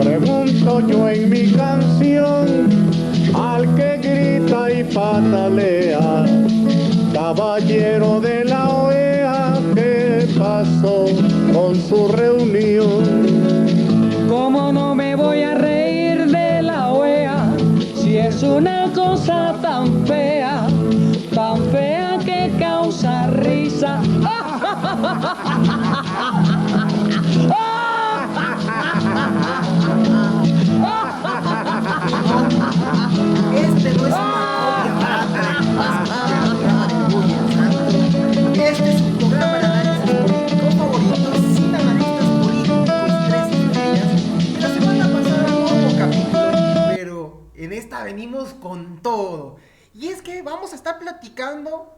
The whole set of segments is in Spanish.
Pregunto yo en mi canción al que grita y patalea, caballero de la OEA, ¿qué pasó con su reunión? ¿Cómo no me voy a reír de la OEA si es una cosa tan fea que causa risa? Este no es una copia barata del programa de Goya Santo. Este es un programa de análisis político favorito sin analistas políticos 3 estrellas. Y la semana pasada no hubo capítulo, pero en esta venimos con todo. Y es que vamos a estar platicando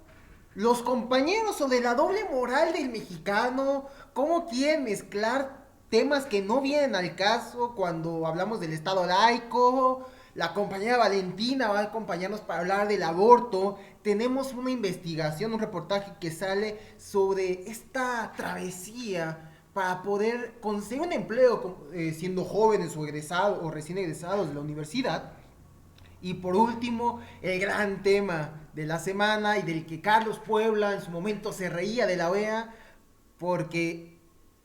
los compañeros sobre la doble moral del mexicano, cómo quieren mezclar temas que no vienen al caso cuando hablamos del Estado laico. La compañera Valentina va a acompañarnos para hablar del aborto. Tenemos una investigación, un reportaje que sale sobre esta travesía para poder conseguir un empleo siendo jóvenes o egresados o recién egresados de la universidad. Y por último, el gran tema de la semana y del que Carlos Puebla en su momento se reía de la OEA, porque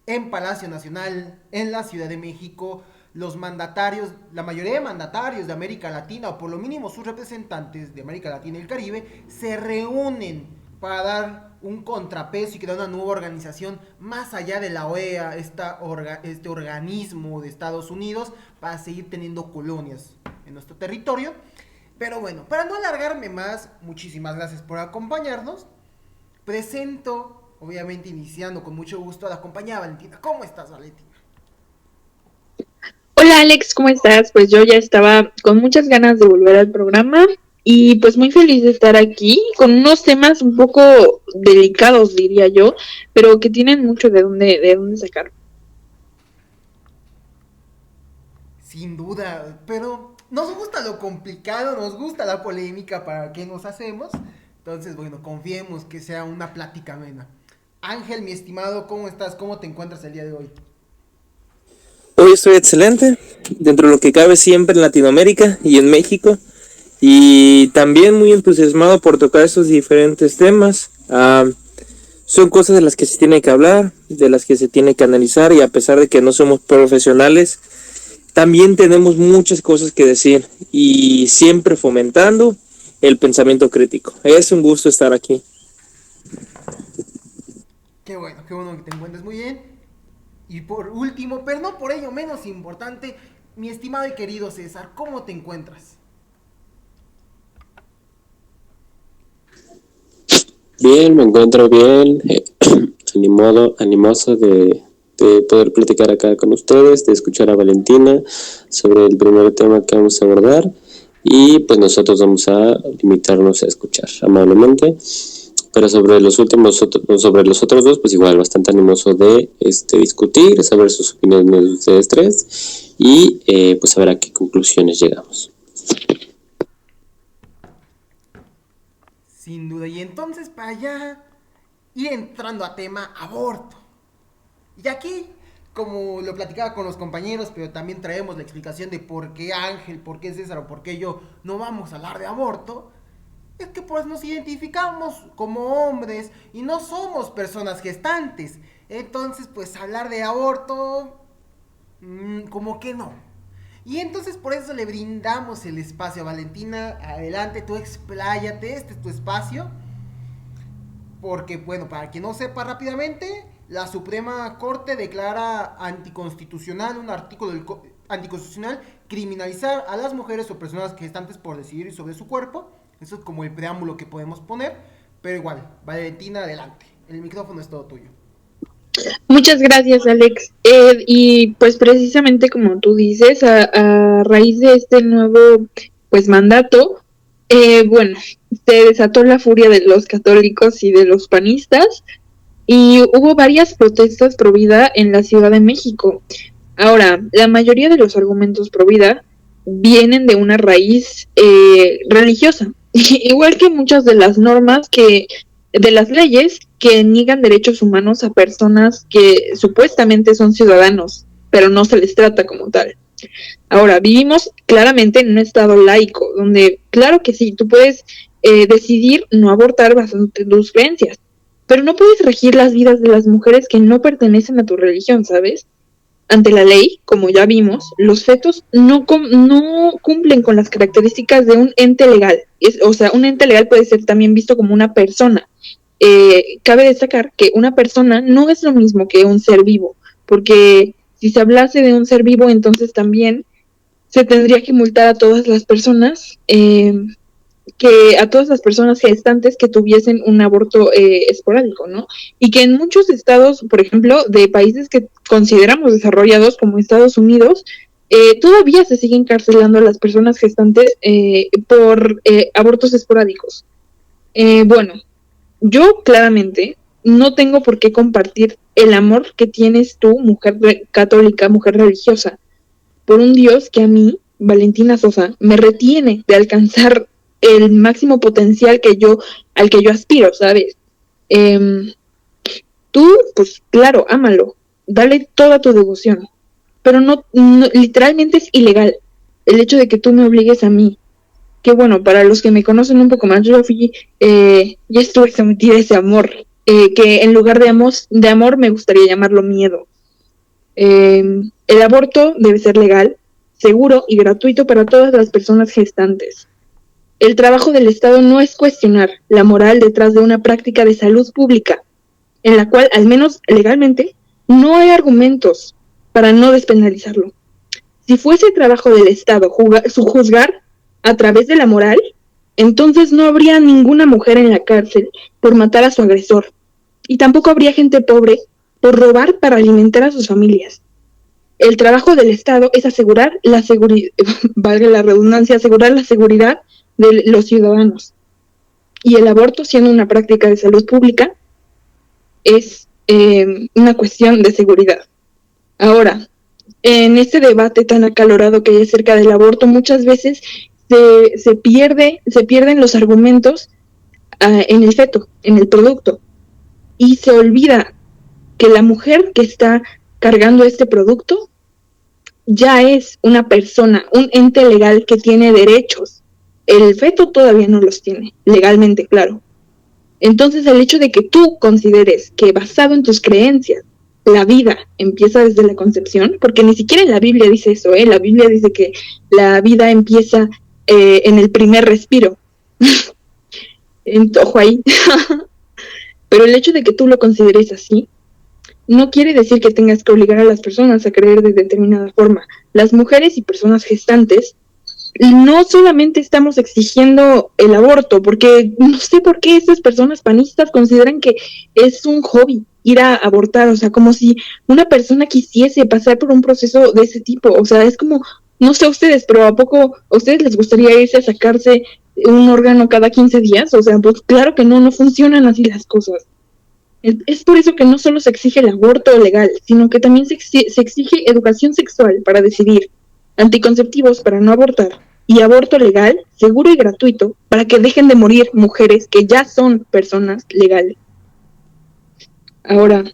en Palacio Nacional, en la Ciudad de México, los mandatarios, la mayoría de mandatarios de América Latina, o por lo mínimo sus representantes de América Latina y el Caribe, se reúnen para dar un contrapeso y crear una nueva organización más allá de la OEA, este organismo de Estados Unidos, para seguir teniendo colonias en nuestro territorio. Pero bueno, para no alargarme más, muchísimas gracias por acompañarnos. Presento, obviamente iniciando con mucho gusto, a la compañera Valentina. ¿Cómo estás, Valentina? Hola Alex, ¿cómo estás? Pues yo ya estaba con muchas ganas de volver al programa y pues muy feliz de estar aquí con unos temas un poco delicados, diría yo, pero que tienen mucho de dónde sacar. Sin duda, pero nos gusta lo complicado, nos gusta la polémica, ¿para qué nos hacemos? Entonces, bueno, confiemos que sea una plática amena. Ángel, mi estimado, ¿cómo estás? ¿Cómo te encuentras el día de hoy? Hoy estoy excelente, dentro de lo que cabe siempre en Latinoamérica y en México, y también muy entusiasmado por tocar estos diferentes temas. Son cosas de las que se tiene que hablar, de las que se tiene que analizar, y a pesar de que no somos profesionales, también tenemos muchas cosas que decir, y siempre fomentando el pensamiento crítico. Es un gusto estar aquí. Qué bueno que te encuentres muy bien. Y por último, pero no por ello menos importante, mi estimado y querido César, ¿cómo te encuentras? Bien, me encuentro bien, animoso de poder platicar acá con ustedes, de escuchar a Valentina sobre el primer tema que vamos a abordar, y pues nosotros vamos a limitarnos a escuchar amablemente. Pero sobre los otros dos, pues igual bastante animoso de discutir, saber sus opiniones de ustedes tres, y pues saber a qué conclusiones llegamos. Sin duda, y entonces para allá ir entrando a tema aborto. Y aquí, como lo platicaba con los compañeros, pero también traemos la explicación de por qué Ángel, por qué César o por qué yo no vamos a hablar de aborto. Es que pues nos identificamos como hombres y no somos personas gestantes. Entonces pues hablar de aborto, como que no. Y entonces por eso le brindamos el espacio a Valentina. Adelante, tú expláyate, este es tu espacio. Porque bueno, para quien no sepa rápidamente, la Suprema Corte declara anticonstitucional un artículo anticonstitucional criminalizar a las mujeres o personas gestantes por decidir sobre su cuerpo. Eso es como el preámbulo que podemos poner, pero igual, Valentina, adelante. El micrófono es todo tuyo. Muchas gracias, Alex. Y pues precisamente como tú dices, a raíz de este nuevo pues mandato, bueno, se desató la furia de los católicos y de los panistas, y hubo varias protestas pro vida en la Ciudad de México. Ahora, la mayoría de los argumentos pro vida vienen de una raíz religiosa, igual que muchas de las normas de las leyes que niegan derechos humanos a personas que supuestamente son ciudadanos, pero no se les trata como tal. Ahora, vivimos claramente en un estado laico, donde, claro que sí, tú puedes decidir no abortar basándote en tus creencias, pero no puedes regir las vidas de las mujeres que no pertenecen a tu religión, ¿sabes? Ante la ley, como ya vimos, los fetos no cumplen con las características de un ente legal. O sea, un ente legal puede ser también visto como una persona. Cabe destacar que una persona no es lo mismo que un ser vivo, porque si se hablase de un ser vivo, entonces también se tendría que multar a todas las personas gestantes que tuviesen un aborto esporádico, ¿no? Y que en muchos estados, por ejemplo, de países que consideramos desarrollados como Estados Unidos, todavía se siguen encarcelando a las personas gestantes por abortos esporádicos. Bueno, yo claramente no tengo por qué compartir el amor que tienes tú, mujer católica, mujer religiosa, por un Dios que a mí, Valentina Sosa, me retiene de alcanzar el máximo potencial al que yo aspiro, ¿sabes? Tú, pues claro, ámalo, dale toda tu devoción, pero no, literalmente es ilegal el hecho de que tú me obligues a mí. Que bueno, para los que me conocen un poco más, yo ya estuve sometida a ese amor, que en lugar de amor me gustaría llamarlo miedo. El aborto debe ser legal, seguro y gratuito para todas las personas gestantes. El trabajo del Estado no es cuestionar la moral detrás de una práctica de salud pública, en la cual, al menos legalmente, no hay argumentos para no despenalizarlo. Si fuese trabajo del Estado juzgar a través de la moral, entonces no habría ninguna mujer en la cárcel por matar a su agresor, y tampoco habría gente pobre por robar para alimentar a sus familias. El trabajo del Estado es asegurar la seguridad, valga la redundancia, asegurar la seguridad de los ciudadanos. Y el aborto, siendo una práctica de salud pública, es una cuestión de seguridad. Ahora, en este debate tan acalorado que hay acerca del aborto, muchas veces se pierden los argumentos en el feto, en el producto, y se olvida que la mujer que está cargando este producto ya es una persona, un ente legal que tiene derechos. El feto todavía no los tiene, legalmente, claro. Entonces, el hecho de que tú consideres que basado en tus creencias la vida empieza desde la concepción, porque ni siquiera en la Biblia dice eso, la Biblia dice que la vida empieza en el primer respiro. Ojo ahí. Pero el hecho de que tú lo consideres así no quiere decir que tengas que obligar a las personas a creer de determinada forma. Las mujeres y personas gestantes no solamente estamos exigiendo el aborto, porque no sé por qué estas personas panistas consideran que es un hobby ir a abortar, o sea, como si una persona quisiese pasar por un proceso de ese tipo, o sea, es como, no sé a ustedes, pero ¿a poco a ustedes les gustaría irse a sacarse un órgano cada 15 días? O sea, pues claro que no funcionan así las cosas. Es por eso que no solo se exige el aborto legal, sino que también se exige educación sexual para decidir, anticonceptivos para no abortar, y aborto legal, seguro y gratuito, para que dejen de morir mujeres que ya son personas legales. Ahora,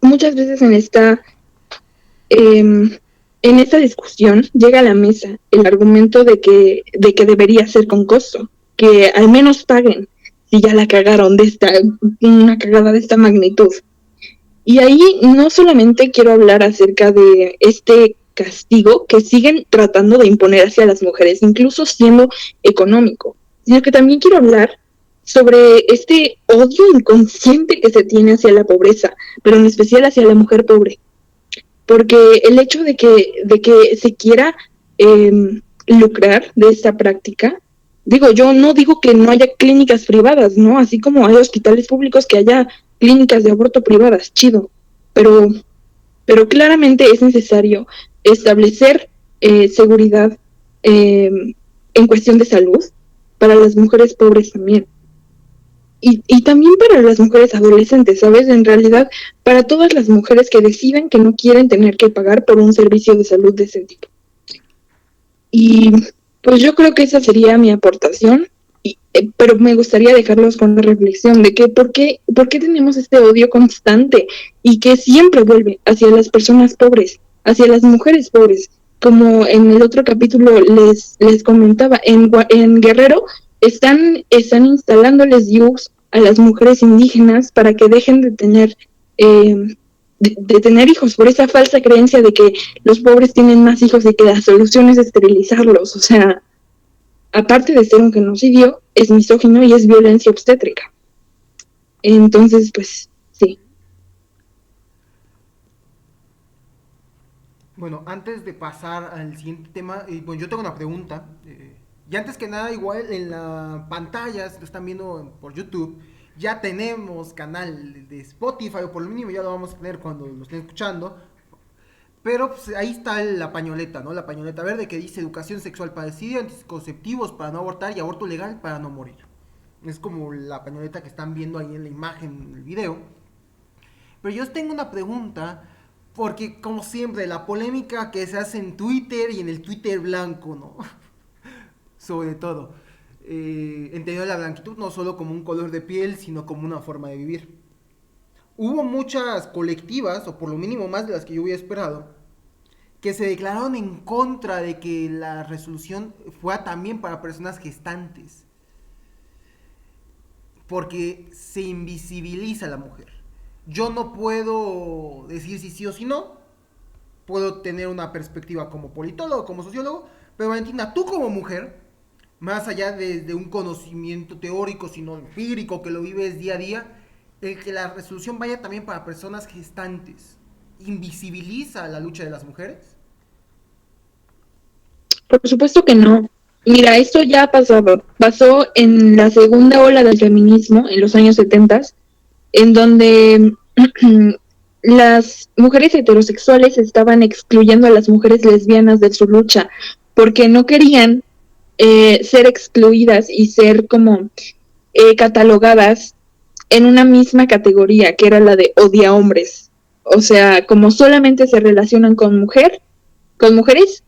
muchas veces en esta discusión llega a la mesa el argumento de que debería ser con costo, que al menos paguen si ya la cagaron una cagada de esta magnitud. Y ahí no solamente quiero hablar acerca de este castigo que siguen tratando de imponer hacia las mujeres, incluso siendo económico, sino que también quiero hablar sobre este odio inconsciente que se tiene hacia la pobreza, pero en especial hacia la mujer pobre. Porque el hecho de que se quiera lucrar de esta práctica, yo no digo que no haya clínicas privadas, ¿no? Así como hay hospitales públicos, que haya clínicas de aborto privadas, chido. Pero claramente es necesario establecer seguridad en cuestión de salud para las mujeres pobres también. Y también para las mujeres adolescentes, ¿sabes? En realidad, para todas las mujeres que decidan que no quieren tener que pagar por un servicio de salud de ese tipo. Y pues yo creo que esa sería mi aportación, pero me gustaría dejarlos con la reflexión de que ¿por qué tenemos este odio constante y que siempre vuelve hacia las personas pobres, hacia las mujeres pobres. Como en el otro capítulo les comentaba, en Guerrero están instalándoles DIUs a las mujeres indígenas para que dejen de tener de tener hijos, por esa falsa creencia de que los pobres tienen más hijos y que la solución es esterilizarlos. O sea, aparte de ser un genocidio, es misógino y es violencia obstétrica. Entonces, pues, sí. Bueno, antes de pasar al siguiente tema, bueno, yo tengo una pregunta. Y antes que nada, igual en la pantalla, si lo están viendo por YouTube, ya tenemos canal de Spotify, o por lo mínimo ya lo vamos a tener cuando lo estén escuchando. Pero pues, ahí está la pañoleta, ¿no? La pañoleta verde que dice educación sexual para decidir, anticonceptivos para no abortar y aborto legal para no morir. Es como la pañoleta que están viendo ahí en la imagen, en el video. Pero yo tengo una pregunta, porque como siempre, la polémica que se hace en Twitter y en el Twitter blanco, ¿no? Sobre todo. Entendiendo la blanquitud no solo como un color de piel, sino como una forma de vivir. Hubo muchas colectivas, o por lo mínimo más de las que yo hubiera esperado, que se declararon en contra de que la resolución fuera también para personas gestantes. Porque se invisibiliza a la mujer. Yo no puedo decir si sí o si no. Puedo tener una perspectiva como politólogo, como sociólogo. Pero Valentina, tú como mujer, más allá de un conocimiento teórico, sino empírico, que lo vives día a día, el que la resolución vaya también para personas gestantes, ¿invisibiliza la lucha de las mujeres? Por supuesto que no. Mira, esto ya ha pasado. Pasó en la segunda ola del feminismo, en los años 70, en donde las mujeres heterosexuales estaban excluyendo a las mujeres lesbianas de su lucha, porque no querían ser excluidas y ser como catalogadas en una misma categoría, que era la de odia hombres. O sea, como solamente se relacionan con mujeres,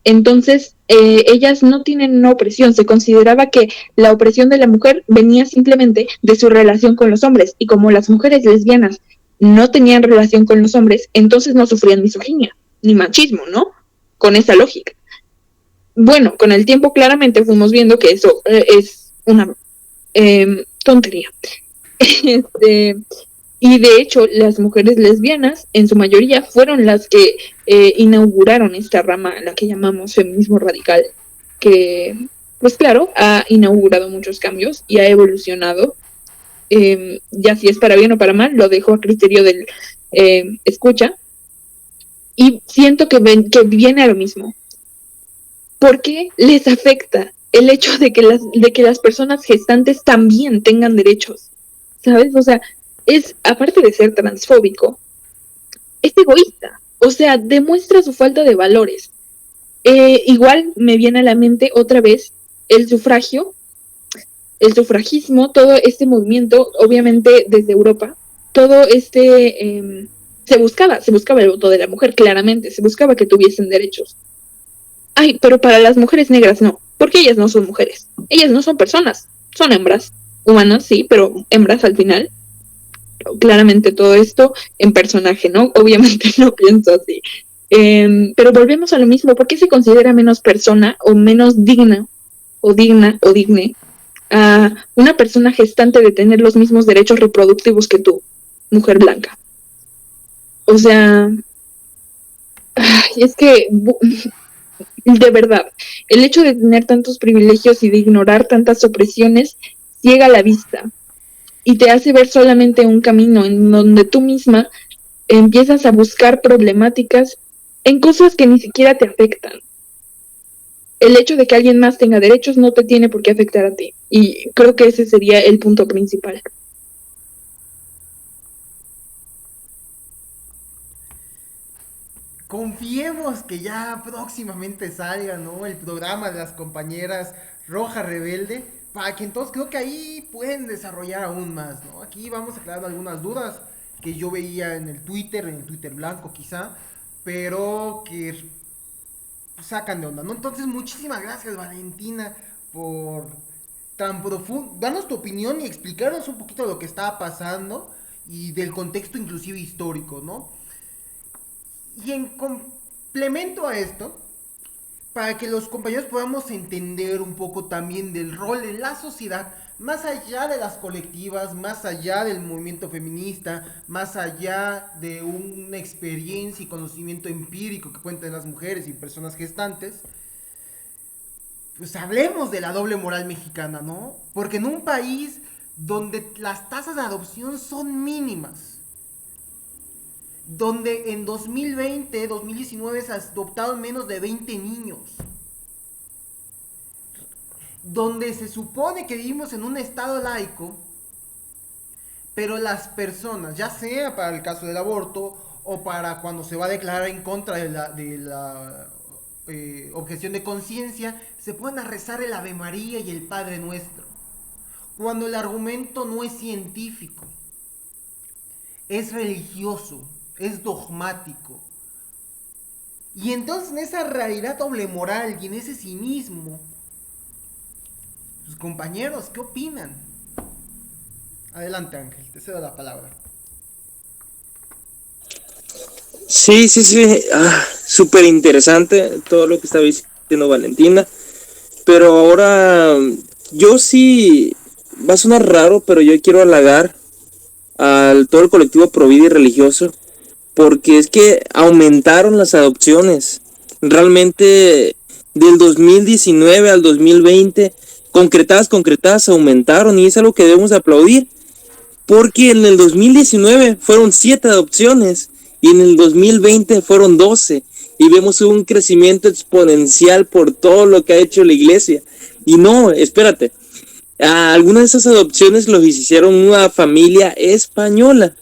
entonces ellas no tienen una opresión. Se consideraba que la opresión de la mujer venía simplemente de su relación con los hombres, y como las mujeres lesbianas no tenían relación con los hombres, entonces no sufrían misoginia ni machismo, ¿no? Con esa lógica. Bueno, con el tiempo claramente fuimos viendo que eso es una tontería. Y de hecho, las mujeres lesbianas, en su mayoría, fueron las que inauguraron esta rama, la que llamamos feminismo radical, que, pues claro, ha inaugurado muchos cambios y ha evolucionado. Ya si es para bien o para mal, lo dejo a criterio del escucha. Y siento que viene a lo mismo. ¿Por qué les afecta el hecho de que las personas gestantes también tengan derechos? ¿Sabes? O sea, es, aparte de ser transfóbico, es egoísta. O sea, demuestra su falta de valores. Igual me viene a la mente otra vez el sufragio, el sufragismo, todo este movimiento, obviamente desde Europa, todo se buscaba el voto de la mujer, claramente, se buscaba que tuviesen derechos. Ay, pero para las mujeres negras no, porque ellas no son mujeres, ellas no son personas, son hembras, humanas, sí, pero hembras al final. Claramente todo esto en personaje, ¿no? Obviamente no pienso así. Pero volvemos a lo mismo. ¿Por qué se considera menos persona o menos digna o digne a una persona gestante de tener los mismos derechos reproductivos que tú, mujer blanca? O sea, es que de verdad, el hecho de tener tantos privilegios y de ignorar tantas opresiones ciega la vista y te hace ver solamente un camino en donde tú misma empiezas a buscar problemáticas en cosas que ni siquiera te afectan. El hecho de que alguien más tenga derechos no te tiene por qué afectar a ti. Y creo que ese sería el punto principal. Confiemos que ya próximamente salga, ¿no? El programa de las compañeras Roja Rebelde, para que entonces creo que ahí pueden desarrollar aún más, ¿no? Aquí vamos aclarando algunas dudas que yo veía en el Twitter blanco quizá, pero que sacan de onda, ¿no? Entonces, muchísimas gracias, Valentina, por tan profundo, darnos tu opinión y explicarnos un poquito de lo que estaba pasando y del contexto inclusive histórico, ¿no? Y Complemento a esto, para que los compañeros podamos entender un poco también del rol en la sociedad, más allá de las colectivas, más allá del movimiento feminista, más allá de una experiencia y conocimiento empírico que cuentan las mujeres y personas gestantes, pues hablemos de la doble moral mexicana, ¿no? Porque en un país donde las tasas de adopción son mínimas, donde en 2020, 2019 se adoptaron menos de 20 niños, donde se supone que vivimos en un estado laico, pero las personas, ya sea para el caso del aborto o para cuando se va a declarar en contra de la objeción de conciencia, se ponen a rezar el Ave María y el Padre Nuestro, cuando el argumento no es científico, es religioso, es dogmático. Y entonces en esa realidad doble moral y en ese cinismo, sus compañeros, ¿qué opinan? Adelante, Ángel, te cedo la palabra. Sí. Súper interesante todo lo que estaba diciendo Valentina. Pero ahora, yo sí, va a sonar raro, pero yo quiero halagar al todo el colectivo Provida y religioso, porque es que aumentaron las adopciones. Realmente del 2019 al 2020, concretadas aumentaron, y es algo que debemos aplaudir, porque en el 2019 fueron 7 adopciones y en el 2020 fueron 12, y vemos un crecimiento exponencial por todo lo que ha hecho la iglesia. Y no, espérate, algunas de esas adopciones los hicieron una familia española.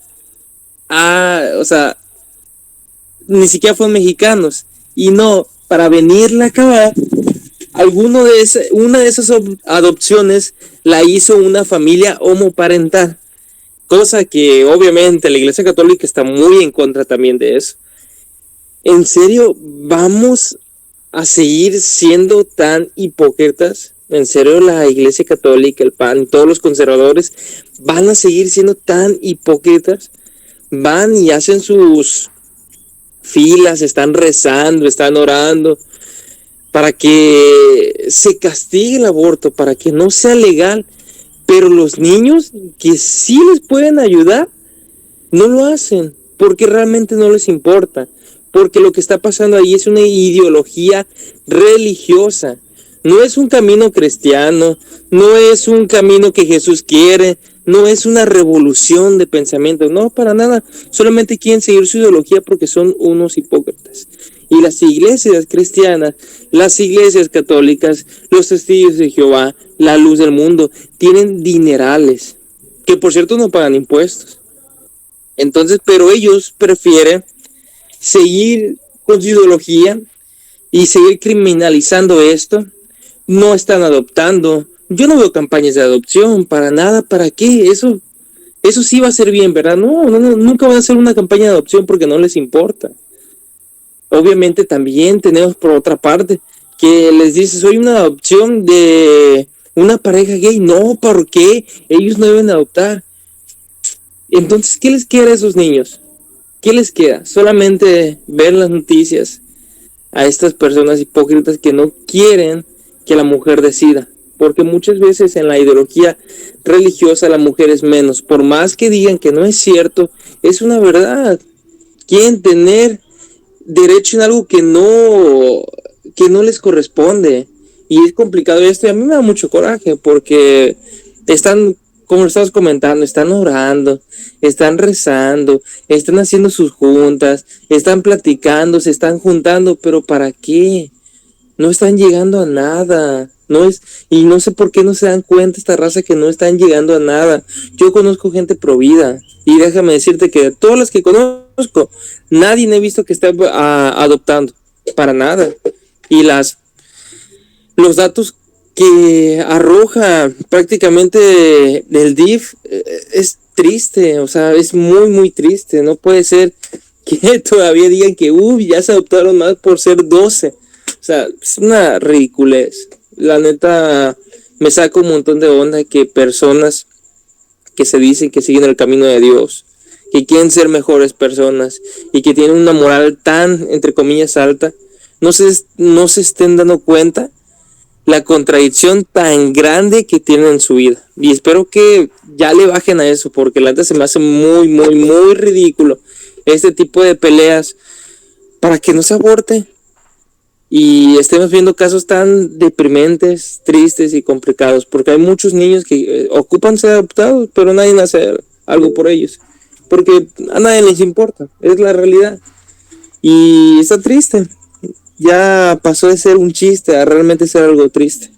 O sea, ni siquiera fueron mexicanos. Y no, para venirla a acabar, una de esas adopciones la hizo una familia homoparental, cosa que obviamente la Iglesia Católica está muy en contra también de eso. ¿En serio vamos a seguir siendo tan hipócritas? ¿En serio la Iglesia Católica, el PAN, todos los conservadores van a seguir siendo tan hipócritas? Van y hacen sus filas, están rezando, están orando para que se castigue el aborto, para que no sea legal, pero los niños que sí les pueden ayudar no lo hacen, porque realmente no les importa, porque lo que está pasando ahí es una ideología religiosa. No es un camino cristiano, no es un camino que Jesús quiere, no es una revolución de pensamiento, no, para nada. Solamente quieren seguir su ideología porque son unos hipócritas. Y las iglesias cristianas, las iglesias católicas, los testigos de Jehová, la luz del mundo, tienen dinerales, que por cierto no pagan impuestos. Entonces, pero ellos prefieren seguir con su ideología y seguir criminalizando esto. No están adoptando. Yo no veo campañas de adopción, para nada. ¿Para qué? Eso sí va a ser bien, ¿verdad? No, nunca van a hacer una campaña de adopción porque no les importa. Obviamente también tenemos por otra parte que les dice, soy una adopción de una pareja gay. No, ¿por qué? Ellos no deben adoptar. Entonces, ¿qué les queda a esos niños? ¿Qué les queda? Solamente ver las noticias a estas personas hipócritas que no quieren que la mujer decida, porque muchas veces en la ideología religiosa la mujer es menos, por más que digan que no es cierto, es una verdad. Quieren tener derecho en algo que no les corresponde, y es complicado esto, y a mí me da mucho coraje, porque están, como lo estamos comentando, están orando, están rezando, están haciendo sus juntas, están platicando, se están juntando, pero ¿para qué? No están llegando a nada. Y no sé por qué no se dan cuenta esta raza que no están llegando a nada. Yo conozco gente provida, y déjame decirte que de todas las que conozco, nadie he visto que esté adoptando, para nada. Y los datos que arroja prácticamente el DIF es triste, o sea, es muy muy triste. No puede ser que todavía digan que ya se adoptaron más por ser 12. O sea, es una ridiculez. La neta, me saca un montón de onda que personas que se dicen que siguen el camino de Dios, que quieren ser mejores personas y que tienen una moral tan, entre comillas, alta, no se estén dando cuenta la contradicción tan grande que tienen en su vida. Y espero que ya le bajen a eso, porque la neta se me hace muy, muy, muy ridículo este tipo de peleas para que no se aborte. Y estemos viendo casos tan deprimentes, tristes y complicados, porque hay muchos niños que ocupan ser adoptados, pero nadie hace algo por ellos, porque a nadie les importa, es la realidad. Y está triste, ya pasó de ser un chiste a realmente ser algo triste.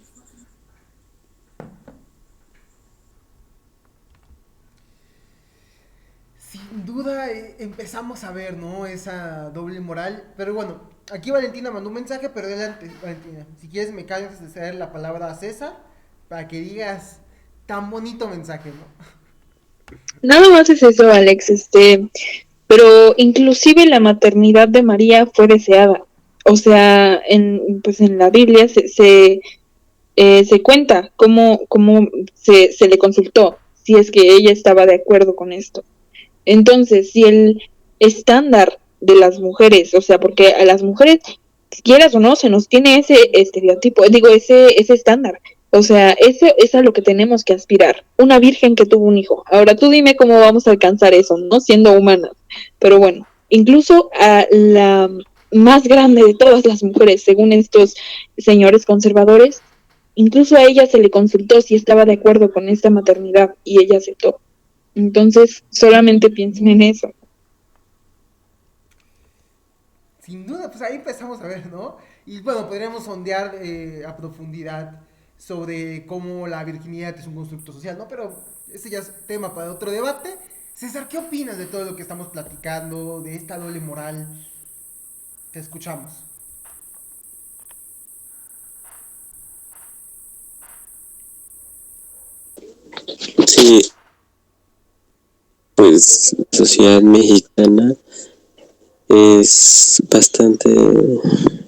Sin duda empezamos a ver, ¿no? Esa doble moral. Pero bueno, aquí Valentina mandó un mensaje, pero adelante, Valentina. Si quieres me callo antes de ceder la palabra a César para que digas tan bonito mensaje, ¿no? Nada más es eso, Alex, pero inclusive la maternidad de María fue deseada. O sea, pues en la Biblia se cuenta cómo se le consultó si es que ella estaba de acuerdo con esto. Entonces, si el estándar de las mujeres, o sea, porque a las mujeres, quieras o no, se nos tiene ese estereotipo, digo, ese estándar. O sea, eso es a lo que tenemos que aspirar. Una virgen que tuvo un hijo. Ahora tú dime cómo vamos a alcanzar eso, ¿no? Siendo humanas. Pero bueno, incluso a la más grande de todas las mujeres, según estos señores conservadores, incluso a ella se le consultó si estaba de acuerdo con esta maternidad y ella aceptó. Entonces, solamente piensen en eso. Sin duda, pues ahí empezamos a ver, ¿no? Y bueno, podríamos sondear a profundidad sobre cómo la virginidad es un constructo social, ¿no? Pero ese ya es tema para otro debate. César, ¿qué opinas de todo lo que estamos platicando, de esta doble moral? Te escuchamos. Sí, pues la sociedad mexicana es bastante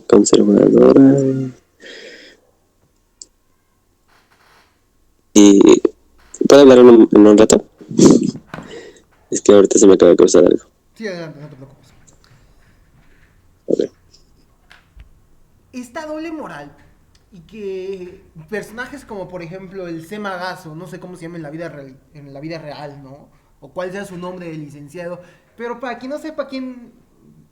conservadora y ¿puedo hablar en un rato? Es que ahorita se me acaba de cruzar algo. Sí, adelante, no te preocupes. Okay. Esta doble moral y que personajes como por ejemplo el C. Magazo, no sé cómo se llama en la vida real, ¿no? O cuál sea su nombre de licenciado, pero para quien no sepa quién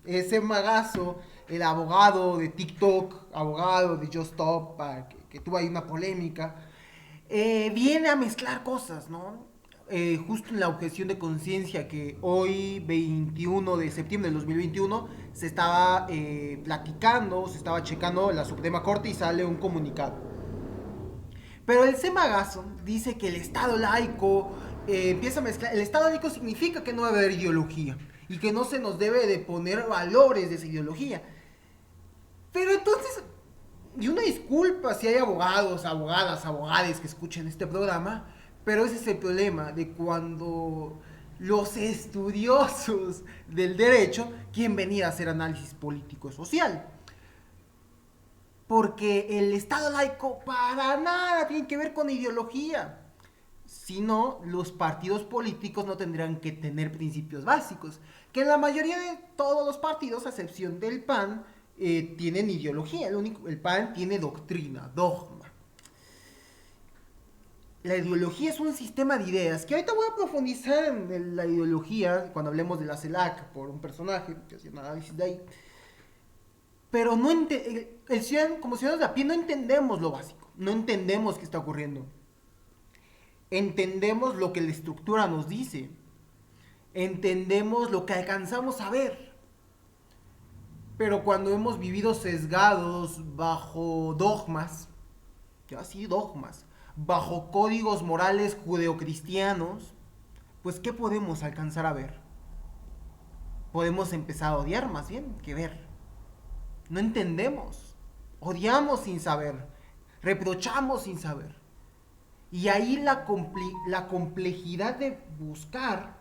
es C. Magazo, el abogado de TikTok, abogado de Just Stop, que tuvo ahí una polémica, viene a mezclar cosas, ¿no? Justo en la objeción de conciencia que hoy, 21 de septiembre del 2021, se estaba platicando, se estaba checando la Suprema Corte y sale un comunicado. Pero el Semagazo dice que el Estado laico empieza a mezclar. El Estado laico significa que no va a haber ideología y que no se nos debe de poner valores de esa ideología. Pero entonces, y una disculpa si hay abogados, abogadas, abogades que escuchen este programa, pero ese es el problema de cuando los estudiosos del derecho quieren venir a hacer análisis político-social. Porque el Estado laico para nada tiene que ver con ideología. Si no, los partidos políticos no tendrían que tener principios básicos. Que en la mayoría de todos los partidos, a excepción del PAN, tienen ideología. El PAN tiene doctrina, dogma. La ideología es un sistema de ideas, que ahorita voy a profundizar en la ideología cuando hablemos de la CELAC por un personaje que hacía un análisis de ahí. Pero no como ciudadanos de a pie no entendemos lo básico, no entendemos qué está ocurriendo. Entendemos lo que la estructura nos dice, entendemos lo que alcanzamos a ver. Pero cuando hemos vivido sesgados bajo dogmas, bajo códigos morales judeocristianos, pues ¿qué podemos alcanzar a ver? Podemos empezar a odiar más bien que ver. No entendemos, odiamos sin saber, reprochamos sin saber. Y ahí la complejidad de buscar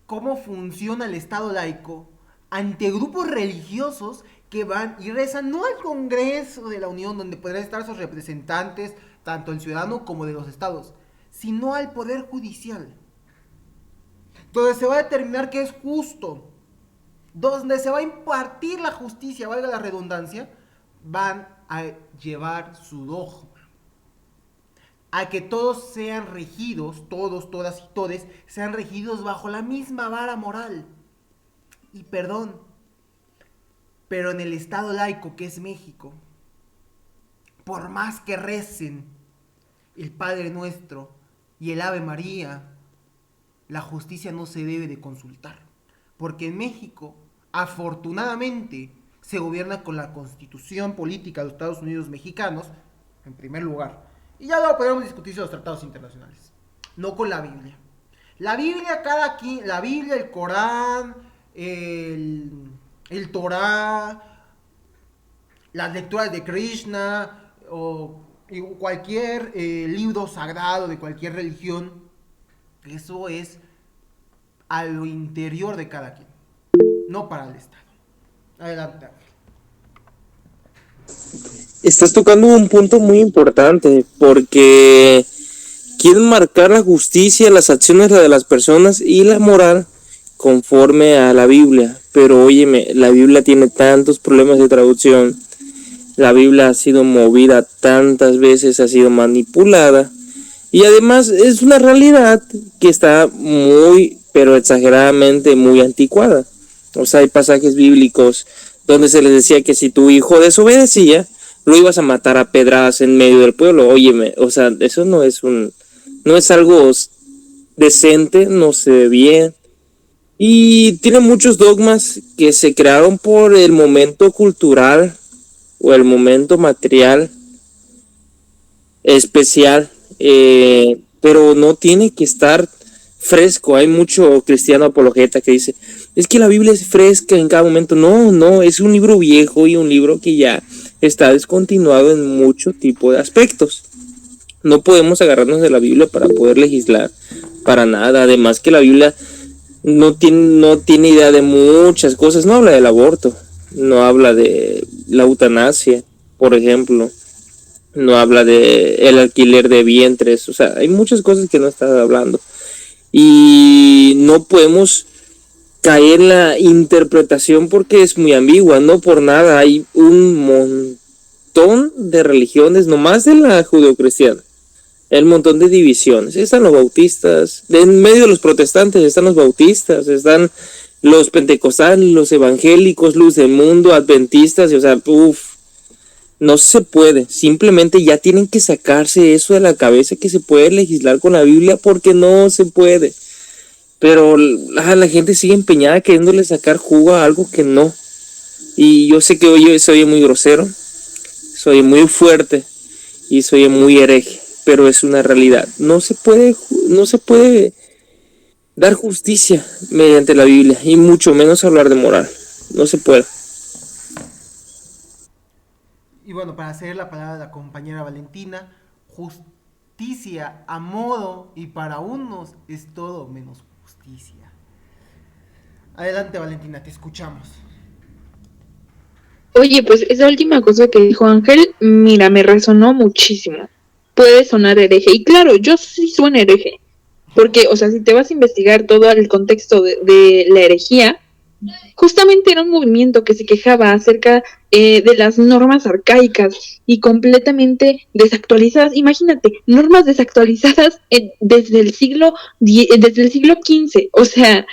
cómo funciona el Estado laico ante grupos religiosos que van y rezan no al Congreso de la Unión, donde podrían estar sus representantes, tanto el ciudadano como de los estados, sino al Poder Judicial. donde se va a determinar qué es justo, donde se va a impartir la justicia, valga la redundancia, van a llevar su dogma. A que todos sean regidos, todos, todas y todes, sean regidos bajo la misma vara moral. Y perdón, pero en el Estado laico que es México, por más que recen el Padre Nuestro y el Ave María, la justicia no se debe de consultar. Porque en México, afortunadamente, se gobierna con la Constitución Política de los Estados Unidos Mexicanos, en primer lugar. Y ya luego podemos discutir sobre los tratados internacionales. No con la Biblia. La Biblia, la Biblia, el Corán, el Torá, las lecturas de Krishna o cualquier libro sagrado de cualquier religión, eso es a lo interior de cada quien, no para el Estado. Adelante. Estás tocando un punto muy importante porque quieren marcar la justicia, las acciones de las personas y la moral conforme a la Biblia. Pero óyeme, la Biblia tiene tantos problemas de traducción. La Biblia ha sido movida tantas veces, ha sido manipulada. Y además es una realidad que está muy, pero exageradamente muy anticuada. O sea, hay pasajes bíblicos donde se les decía que si tu hijo desobedecía, lo ibas a matar a pedradas en medio del pueblo. Óyeme, o sea, eso no es algo decente, no se ve bien. Y tiene muchos dogmas que se crearon por el momento cultural o el momento material especial, pero no tiene que estar fresco. Hay mucho cristiano apologeta que dice, es que la Biblia es fresca en cada momento. No, es un libro viejo y un libro que ya está descontinuado en mucho tipo de aspectos. No podemos agarrarnos de la Biblia para poder legislar para nada. Además que la Biblia no tiene idea de muchas cosas. No habla del aborto, no habla de la eutanasia, por ejemplo, no habla de el alquiler de vientres. O sea, hay muchas cosas que no está hablando. Y no podemos caer en la interpretación porque es muy ambigua. No por nada hay un montón de religiones, nomás de la judeocristiana, el montón de divisiones. Están los bautistas, en medio de los protestantes están los bautistas, están los pentecostales, los evangélicos, luz del mundo, adventistas, o sea, no se puede. Simplemente ya tienen que sacarse eso de la cabeza, que se puede legislar con la Biblia, porque no se puede. Pero la gente sigue empeñada queriéndole sacar jugo a algo que no. Y yo sé que hoy soy muy grosero, soy muy fuerte y soy muy hereje, pero es una realidad. No se puede dar justicia mediante la Biblia, y mucho menos hablar de moral. No se puede. Y bueno, para hacer la palabra de la compañera Valentina, justicia a modo y para unos es todo menos justicia. Adelante, Valentina, te escuchamos. Oye, pues esa última cosa que dijo Ángel, mira, me resonó muchísimo. Puede sonar hereje, y claro, yo sí sueno hereje, porque, o sea, si te vas a investigar todo el contexto de la herejía, justamente era un movimiento que se quejaba acerca de las normas arcaicas y completamente desactualizadas. Imagínate, normas desactualizadas desde el siglo XV. O sea,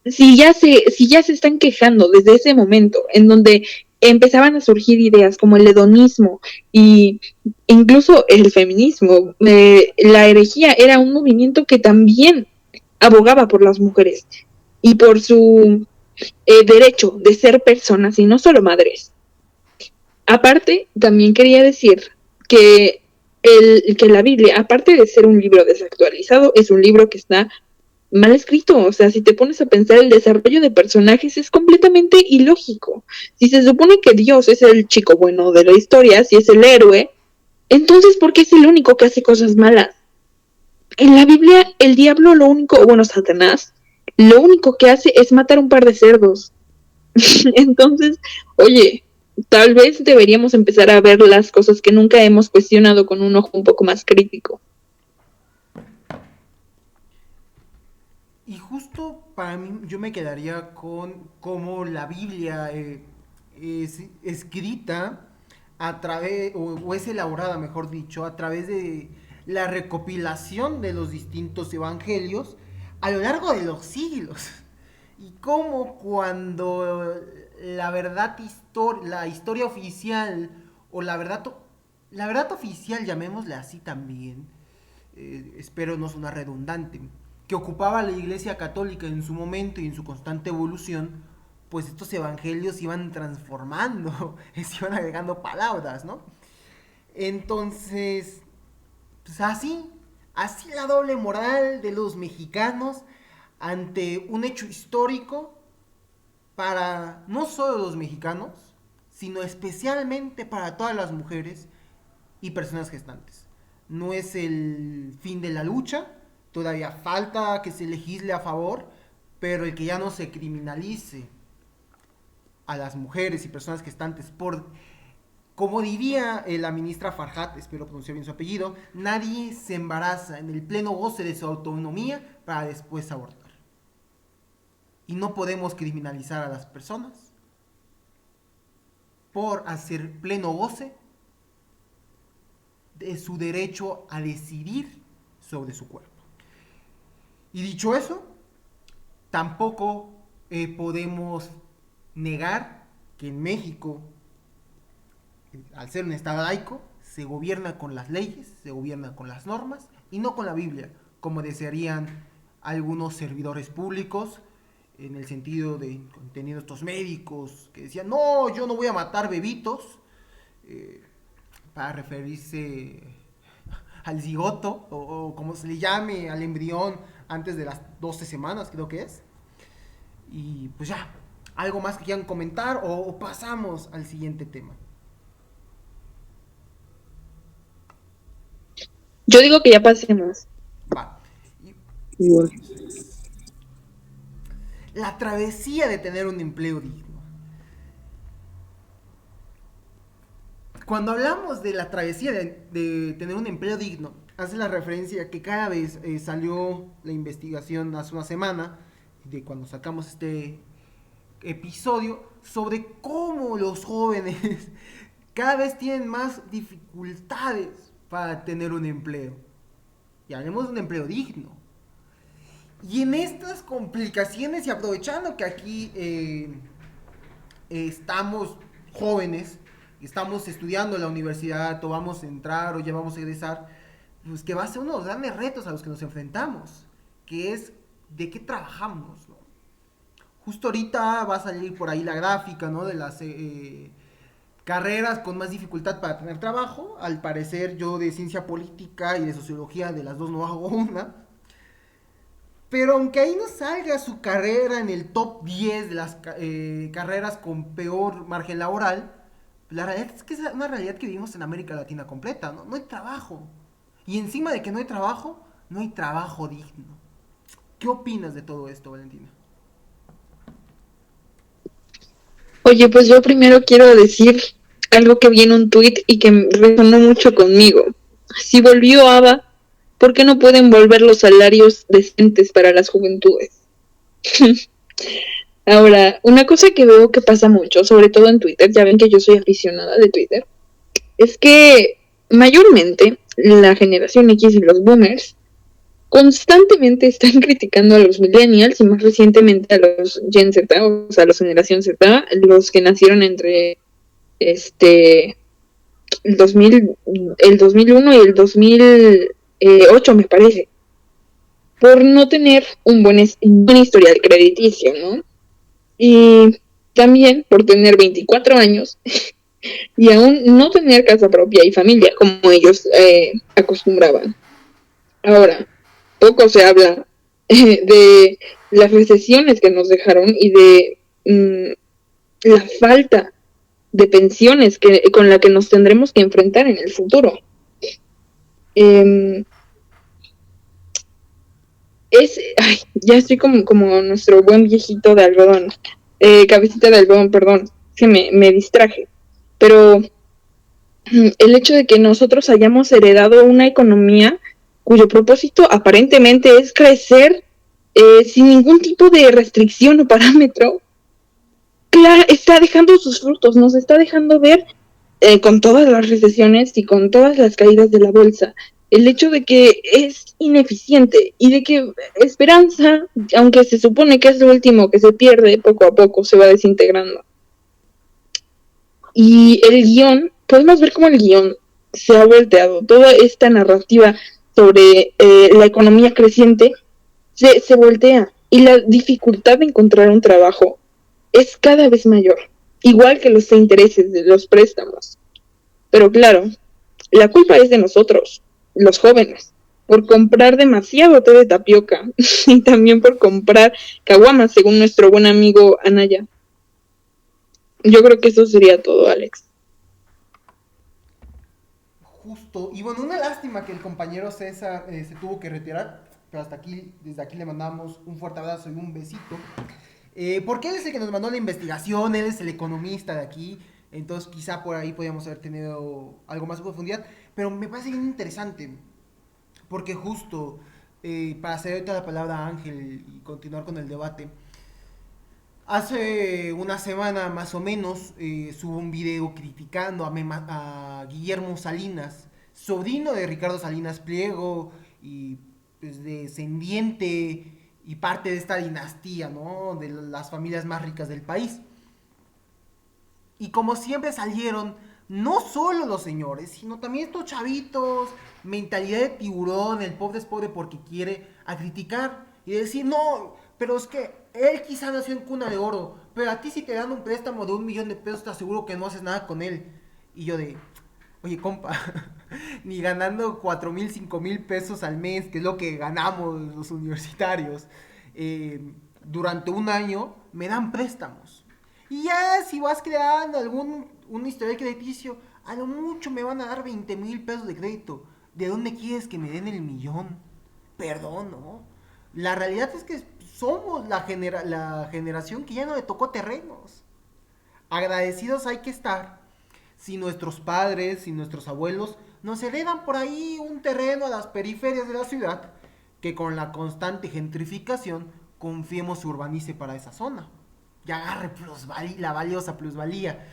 si ya se están quejando desde ese momento, en donde empezaban a surgir ideas como el hedonismo y incluso el feminismo, la herejía era un movimiento que también abogaba por las mujeres y por su derecho de ser personas y no solo madres. Aparte, también quería decir que la Biblia, aparte de ser un libro desactualizado, es un libro que está mal escrito. O sea, si te pones a pensar, el desarrollo de personajes es completamente ilógico. Si se supone que Dios es el chico bueno de la historia, si es el héroe, entonces ¿por qué es el único que hace cosas malas? En la Biblia, el diablo Satanás, lo único que hace es matar un par de cerdos. Entonces, oye, tal vez deberíamos empezar a ver las cosas que nunca hemos cuestionado con un ojo un poco más crítico. Y justo para mí yo me quedaría con cómo la Biblia es escrita a través, o es elaborada, mejor dicho, a través de la recopilación de los distintos evangelios a lo largo de los siglos. Y cómo cuando la verdad, la historia oficial, o la verdad oficial, llamémosle así también, espero no sonar redundante, que ocupaba la Iglesia Católica en su momento y en su constante evolución, pues estos evangelios se iban transformando, se iban agregando palabras, ¿no? Entonces, pues así la doble moral de los mexicanos ante un hecho histórico para no solo los mexicanos, sino especialmente para todas las mujeres y personas gestantes. No es el fin de la lucha, todavía falta que se legisle a favor, pero el que ya no se criminalice a las mujeres y personas gestantes por, como diría la ministra Farhat, espero pronunciar bien su apellido, nadie se embaraza en el pleno goce de su autonomía para después abortar. Y no podemos criminalizar a las personas por hacer pleno goce de su derecho a decidir sobre su cuerpo. Y dicho eso, tampoco podemos negar que en México, al ser un estado laico, se gobierna con las leyes, se gobierna con las normas y no con la Biblia, como desearían algunos servidores públicos, en el sentido de teniendo estos médicos que decían, no, yo no voy a matar bebitos, para referirse al cigoto, o como se le llame al embrión antes de las 12 semanas, creo que es. Y pues ya, ¿algo más que quieran comentar o pasamos al siguiente tema? Yo digo que ya pasemos. Va. Igual. La travesía de tener un empleo digno. Cuando hablamos de la travesía de tener un empleo digno, hace la referencia a que cada vez salió la investigación hace una semana, de cuando sacamos este episodio, sobre cómo los jóvenes cada vez tienen más dificultades para tener un empleo. Y hablemos de un empleo digno. Y en estas complicaciones, y aprovechando que aquí estamos jóvenes, estamos estudiando en la universidad, o vamos a entrar, o ya vamos a egresar, pues que va a ser uno de los grandes retos a los que nos enfrentamos, que es de qué trabajamos, ¿no? Justo ahorita va a salir por ahí la gráfica, ¿no?, de las carreras con más dificultad para tener trabajo. Al parecer yo de ciencia política y de sociología, de las dos no hago una. Pero aunque ahí no salga su carrera en el top 10 de las carreras con peor margen laboral, la realidad es que es una realidad que vivimos en América Latina completa, ¿no? No hay trabajo. Y encima de que no hay trabajo digno. ¿Qué opinas de todo esto, Valentina? Oye, pues yo primero quiero decir algo que vi en un tuit y que resonó mucho conmigo. Si volvió ABBA, ¿por qué no pueden volver los salarios decentes para las juventudes? Ahora, una cosa que veo que pasa mucho, sobre todo en Twitter, ya ven que yo soy aficionada de Twitter, es que mayormente la generación X y los boomers constantemente están criticando a los millennials y más recientemente a los Gen Z, o sea, a la generación Z, los que nacieron entre el 2001 y el 2008, me parece, por no tener un buen historial crediticio, ¿no? Y también por tener 24 años y aún no tener casa propia y familia como ellos acostumbraban. Ahora, poco se habla de las recesiones que nos dejaron y de la falta de pensiones con la que nos tendremos que enfrentar en el futuro. Ya estoy como nuestro buen viejito de algodón, cabecita de algodón, perdón, que me distraje. Pero el hecho de que nosotros hayamos heredado una economía cuyo propósito aparentemente es crecer sin ningún tipo de restricción o parámetro, claro, está dejando sus frutos, nos está dejando ver con todas las recesiones y con todas las caídas de la bolsa, el hecho de que es ineficiente y de que esperanza, aunque se supone que es lo último que se pierde, poco a poco se va desintegrando. Y el guión, podemos ver cómo el guión se ha volteado, toda esta narrativa sobre la economía creciente se voltea y la dificultad de encontrar un trabajo es cada vez mayor, igual que los intereses de los préstamos. Pero claro, la culpa es de nosotros, los jóvenes, por comprar demasiado té de tapioca y también por comprar caguamas, según nuestro buen amigo Anaya. Yo creo que eso sería todo, Alex. Justo, y bueno, una lástima que el compañero César se tuvo que retirar, pero desde aquí le mandamos un fuerte abrazo y un besito. Porque él es el que nos mandó la investigación, él es el economista de aquí, entonces quizá por ahí podríamos haber tenido algo más de profundidad, pero me parece bien interesante, porque justo, para hacer ahorita la palabra a Ángel y continuar con el debate, hace una semana más o menos subo un video criticando a Guillermo Salinas, sobrino de Ricardo Salinas Pliego y pues, descendiente y parte de esta dinastía, ¿no? De las familias más ricas del país. Y como siempre salieron no solo los señores, sino también estos chavitos, mentalidad de tiburón, el pobre es pobre porque quiere, a criticar y decir, no, pero es que él quizá nació en cuna de oro, pero a ti si te dan un préstamo de $1,000,000 te aseguro que no haces nada con él. Y yo de, oye compa, ni ganando 4,000, 5,000 pesos al mes, que es lo que ganamos los universitarios, durante un año me dan préstamos. Y ya si vas creando un historial crediticio, a lo mucho me van a dar 20,000 pesos de crédito. ¿De dónde quieres que me den el millón? Perdón, ¿no? La realidad es que somos la generación que ya no le tocó terrenos. Agradecidos hay que estar si nuestros padres, si nuestros abuelos nos heredan por ahí un terreno a las periferias de la ciudad, que con la constante gentrificación confiemos se urbanice para esa zona y agarre la valiosa plusvalía.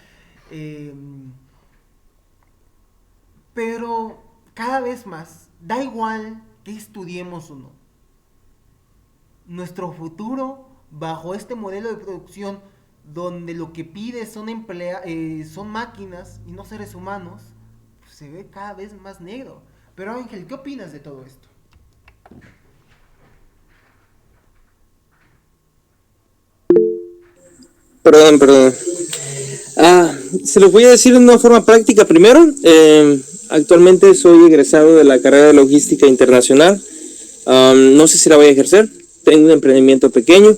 Pero cada vez más, da igual que estudiemos o no, nuestro futuro bajo este modelo de producción donde lo que pide son máquinas y no seres humanos, pues se ve cada vez más negro. Pero Ángel, ¿qué opinas de todo esto? Perdón. Se los voy a decir de una forma práctica primero. Actualmente soy egresado de la carrera de logística internacional. No sé si la voy a ejercer. Tengo un emprendimiento pequeño.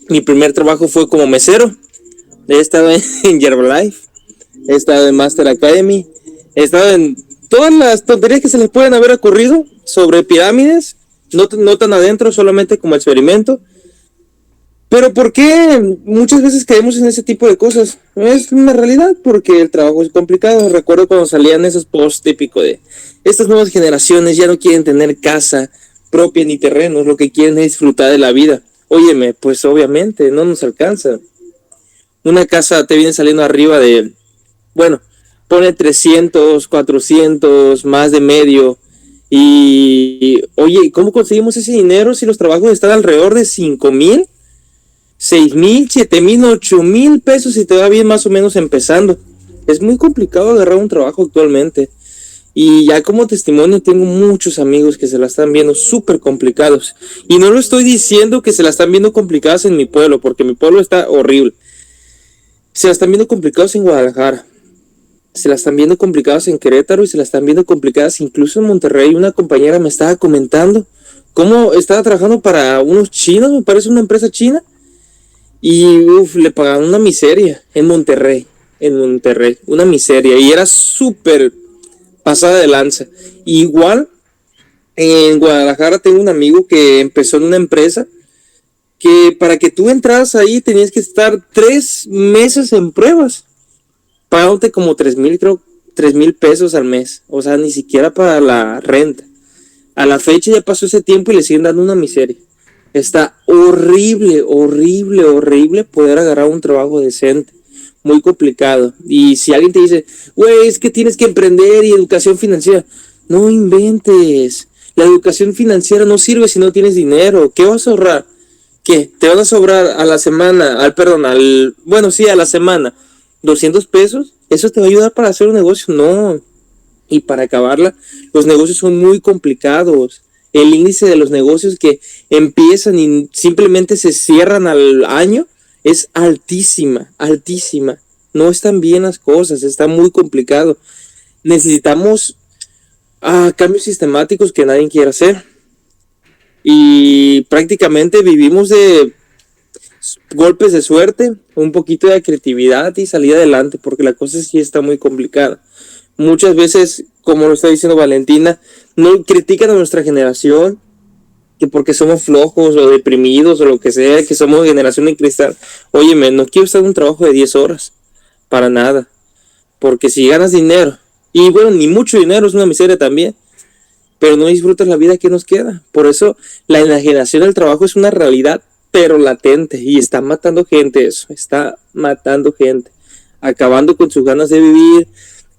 Mi primer trabajo fue como mesero. He estado en Herbalife. He estado en Master Academy. He estado en todas las tonterías que se les pueden haber ocurrido sobre pirámides. No tan adentro, solamente como experimento. Pero ¿por qué muchas veces caemos en ese tipo de cosas? Es una realidad, porque el trabajo es complicado. Recuerdo cuando salían esos posts típicos de estas nuevas generaciones ya no quieren tener casa propia ni terrenos, lo que quieren es disfrutar de la vida. Óyeme, pues obviamente no nos alcanza. Una casa te viene saliendo arriba de, bueno, pone 300, 400, más de medio. Y oye, ¿cómo conseguimos ese dinero si los trabajos están alrededor de 5,000? 6,000, 7,000, 8,000 pesos si te va bien más o menos empezando. Es muy complicado agarrar un trabajo actualmente. Y ya como testimonio tengo muchos amigos que se la están viendo súper complicados. Y no lo estoy diciendo que se la están viendo complicadas en mi pueblo, porque mi pueblo está horrible. Se la están viendo complicados en Guadalajara. Se la están viendo complicadas en Querétaro y se la están viendo complicadas incluso en Monterrey. Una compañera me estaba comentando cómo estaba trabajando para unos chinos, me parece una empresa china. Y le pagaban una miseria en Monterrey, una miseria, y era súper pasada de lanza. Igual, en Guadalajara tengo un amigo que empezó en una empresa que para que tú entras ahí tenías que estar 3 meses en pruebas, pagándote como 3,000 pesos al mes, o sea, ni siquiera para la renta. A la fecha ya pasó ese tiempo y le siguen dando una miseria. Está horrible, horrible, horrible poder agarrar un trabajo decente. Muy complicado. Y si alguien te dice, güey, es que tienes que emprender y educación financiera, no inventes. La educación financiera no sirve si no tienes dinero. ¿Qué vas a ahorrar? ¿Qué? ¿Te van a sobrar a la semana, a la semana, 200 pesos? ¿Eso te va a ayudar para hacer un negocio? No. Y para acabarla, los negocios son muy complicados. El índice de los negocios que empiezan y simplemente se cierran al año es altísima, altísima. No están bien las cosas, está muy complicado. Necesitamos cambios sistemáticos que nadie quiere hacer. Y prácticamente vivimos de golpes de suerte, un poquito de creatividad y salir adelante, porque la cosa sí está muy complicada. Muchas veces, como lo está diciendo Valentina, no critican a nuestra generación, que porque somos flojos o deprimidos o lo que sea, que somos generación de cristal. Óyeme, no quiero estar en un trabajo de 10 horas, para nada, porque si ganas dinero, y bueno, ni mucho dinero, es una miseria también, pero no disfrutas la vida que nos queda. Por eso la enajenación del trabajo es una realidad, pero latente, y está matando gente eso, está matando gente, acabando con sus ganas de vivir,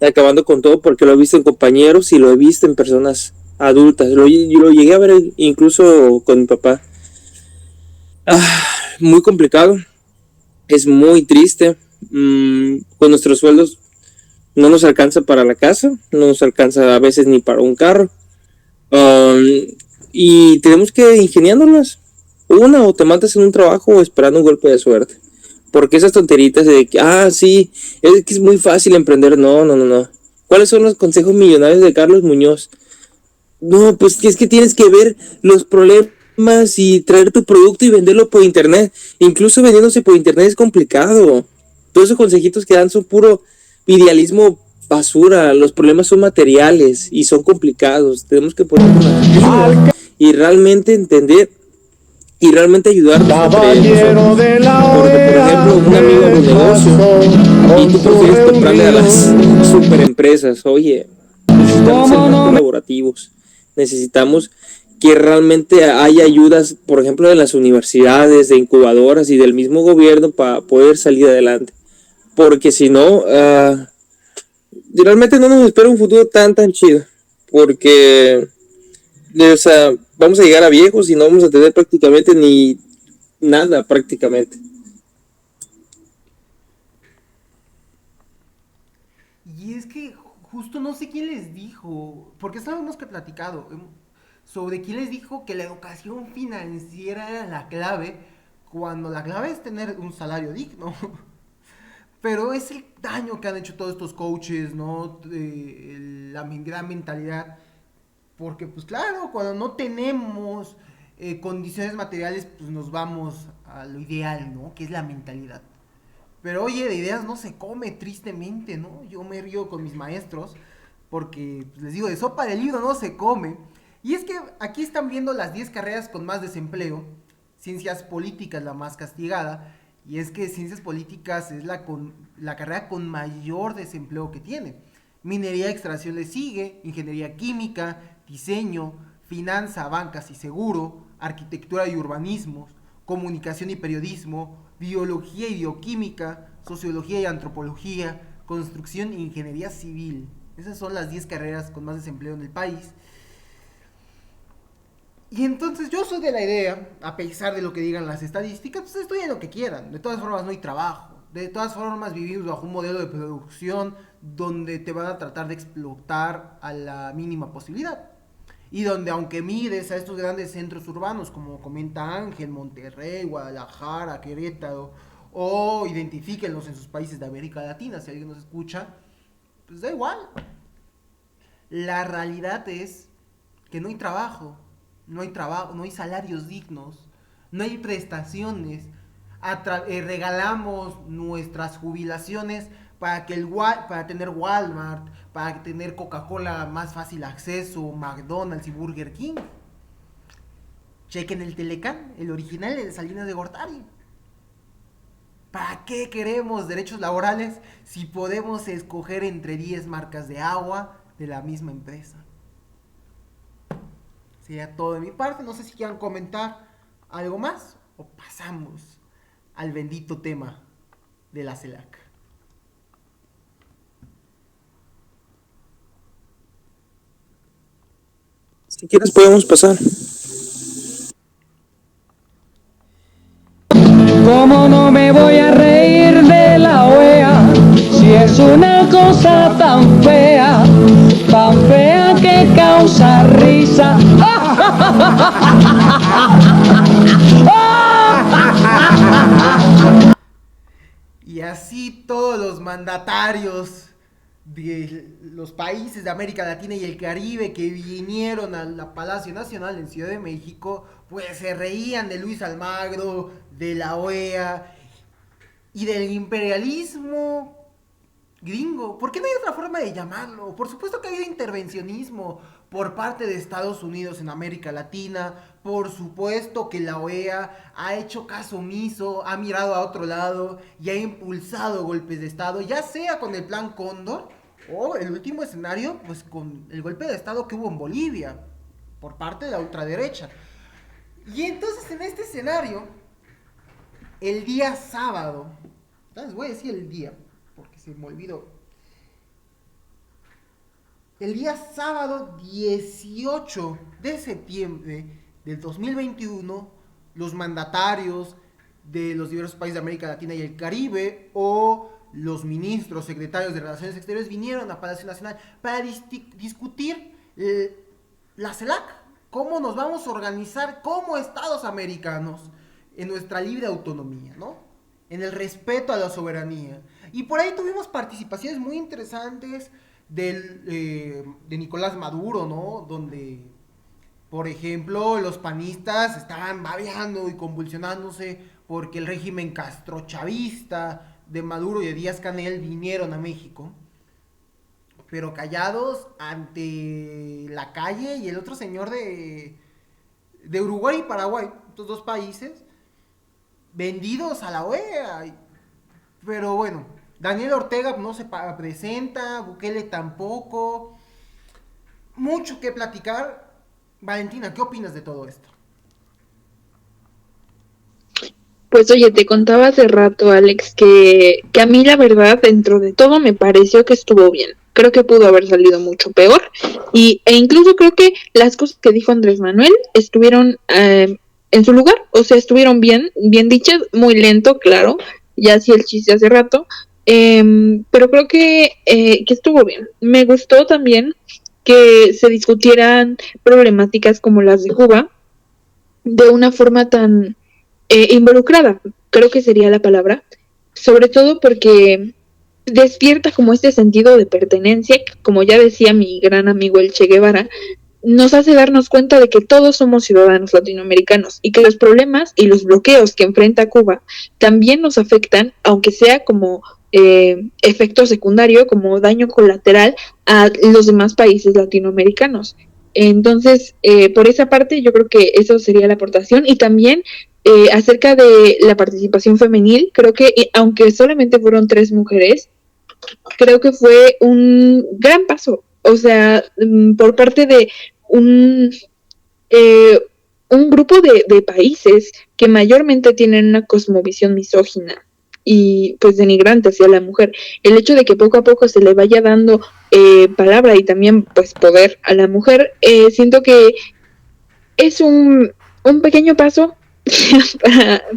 acabando con todo, porque lo he visto en compañeros y lo he visto en personas adultas. Yo lo llegué a ver incluso con mi papá. Muy complicado, es muy triste. Con nuestros sueldos no nos alcanza para la casa, no nos alcanza a veces ni para un carro. Y tenemos que ingeniándolas. O te matas en un trabajo o esperando un golpe de suerte. Porque esas tonteritas de que, sí, es que es muy fácil emprender. No. ¿Cuáles son los consejos millonarios de Carlos Muñoz? No, pues es que tienes que ver los problemas y traer tu producto y venderlo por internet. Incluso vendiéndose por internet es complicado. Todos esos consejitos que dan son puro idealismo basura. Los problemas son materiales y son complicados. Tenemos que ponernos y realmente entender y realmente ayudarnos Caballero de la porque, por ejemplo, un amigo de un negocio y tú prefieres comprarle a las superempresas. Oye, necesitamos ser más colaborativos. Necesitamos que realmente haya ayudas, por ejemplo, de las universidades, de incubadoras y del mismo gobierno para poder salir adelante. Porque si no, realmente no nos espera un futuro tan chido. Porque, vamos a llegar a viejos y no vamos a tener prácticamente ni nada, prácticamente. Y es que justo no sé quién les dijo, porque sabemos que he platicado sobre quién les dijo que la educación financiera era la clave, cuando la clave es tener un salario digno. Pero es el daño que han hecho todos estos coaches, ¿no? La gran mentalidad. Porque, pues claro, cuando no tenemos condiciones materiales, pues nos vamos a lo ideal, ¿no? Que es la mentalidad. Pero oye, de ideas no se come, tristemente, ¿no? Yo me río con mis maestros porque, pues, les digo, de sopa de libro no se come. Y es que aquí están viendo las 10 carreras con más desempleo. Ciencias políticas la más castigada. Y es que ciencias políticas es la carrera con mayor desempleo que tiene. Minería y extracción le sigue, ingeniería química, diseño, finanza, bancas y seguro, arquitectura y urbanismo, comunicación y periodismo, biología y bioquímica, sociología y antropología, construcción e ingeniería civil. Esas son las 10 carreras con más desempleo en el país. Y entonces yo soy de la idea, a pesar de lo que digan las estadísticas, pues estudien lo que quieran. De todas formas no hay trabajo. De todas formas vivimos bajo un modelo de producción donde te van a tratar de explotar a la mínima posibilidad. Y donde aunque mires a estos grandes centros urbanos, como comenta Ángel, Monterrey, Guadalajara, Querétaro, o identifíquenlos en sus países de América Latina, si alguien nos escucha, pues da igual. La realidad es que no hay trabajo, no hay salarios dignos, no hay prestaciones. Regalamos nuestras jubilaciones para tener Walmart, para tener Coca-Cola más fácil acceso, McDonald's y Burger King. Chequen el Telecán, el original de Salinas de Gortari. ¿Para qué queremos derechos laborales si podemos escoger entre 10 marcas de agua de la misma empresa? Sería todo de mi parte. No sé si quieran comentar algo más o pasamos al bendito tema de la CELAC. Si quieres podemos pasar. ¿Cómo no me voy a reír de la OEA si es una cosa tan fea que causa risa? Y así todos los mandatarios de los países de América Latina y el Caribe que vinieron a la Palacio Nacional en Ciudad de México, pues se reían de Luis Almagro, de la OEA y del imperialismo gringo. ¿Por qué no hay otra forma de llamarlo? Por supuesto que ha habido intervencionismo por parte de Estados Unidos en América Latina. Por supuesto que la OEA ha hecho caso omiso, ha mirado a otro lado y ha impulsado golpes de Estado, ya sea con el Plan Cóndor o el último escenario, pues con el golpe de Estado que hubo en Bolivia por parte de la ultraderecha. Y entonces en este escenario, el día sábado, les voy a decir el día, porque se me olvidó. El día sábado 18 de septiembre del 2021, los mandatarios de los diversos países de América Latina y el Caribe o los ministros, secretarios de Relaciones Exteriores vinieron a Palacio Nacional para discutir la CELAC, cómo nos vamos a organizar como estados americanos en nuestra libre autonomía, ¿no? En el respeto a la soberanía. Y por ahí tuvimos participaciones muy interesantes de Nicolás Maduro, ¿no? Donde, por ejemplo, los panistas estaban babeando y convulsionándose porque el régimen castrochavista de Maduro y de Díaz-Canel vinieron a México, pero callados ante la calle y el otro señor de Uruguay y Paraguay, estos dos países vendidos a la OEA. Pero bueno, Daniel Ortega no se presenta, Bukele tampoco. Mucho que platicar. Valentina, ¿qué opinas de todo esto? Pues oye, te contaba hace rato, Alex, que a mí la verdad, dentro de todo, me pareció que estuvo bien. Creo que pudo haber salido mucho peor. E incluso creo que las cosas que dijo Andrés Manuel estuvieron en su lugar. O sea, estuvieron bien dichas, muy lento, claro. Ya hacía el chiste hace rato. Pero creo que estuvo bien. Me gustó también que se discutieran problemáticas como las de Cuba de una forma tan involucrada, creo que sería la palabra, sobre todo porque despierta como este sentido de pertenencia, que, como ya decía mi gran amigo el Che Guevara, nos hace darnos cuenta de que todos somos ciudadanos latinoamericanos y que los problemas y los bloqueos que enfrenta Cuba también nos afectan, aunque sea como efecto secundario, como daño colateral a los demás países latinoamericanos. Entonces, por esa parte, yo creo que eso sería la aportación. Y también acerca de la participación femenil, creo que aunque solamente fueron 3 mujeres, creo que fue un gran paso. O sea, por parte de un grupo de países que mayormente tienen una cosmovisión misógina y pues denigrante hacia la mujer. El hecho de que poco a poco se le vaya dando palabra y también pues poder a la mujer, siento que es un pequeño paso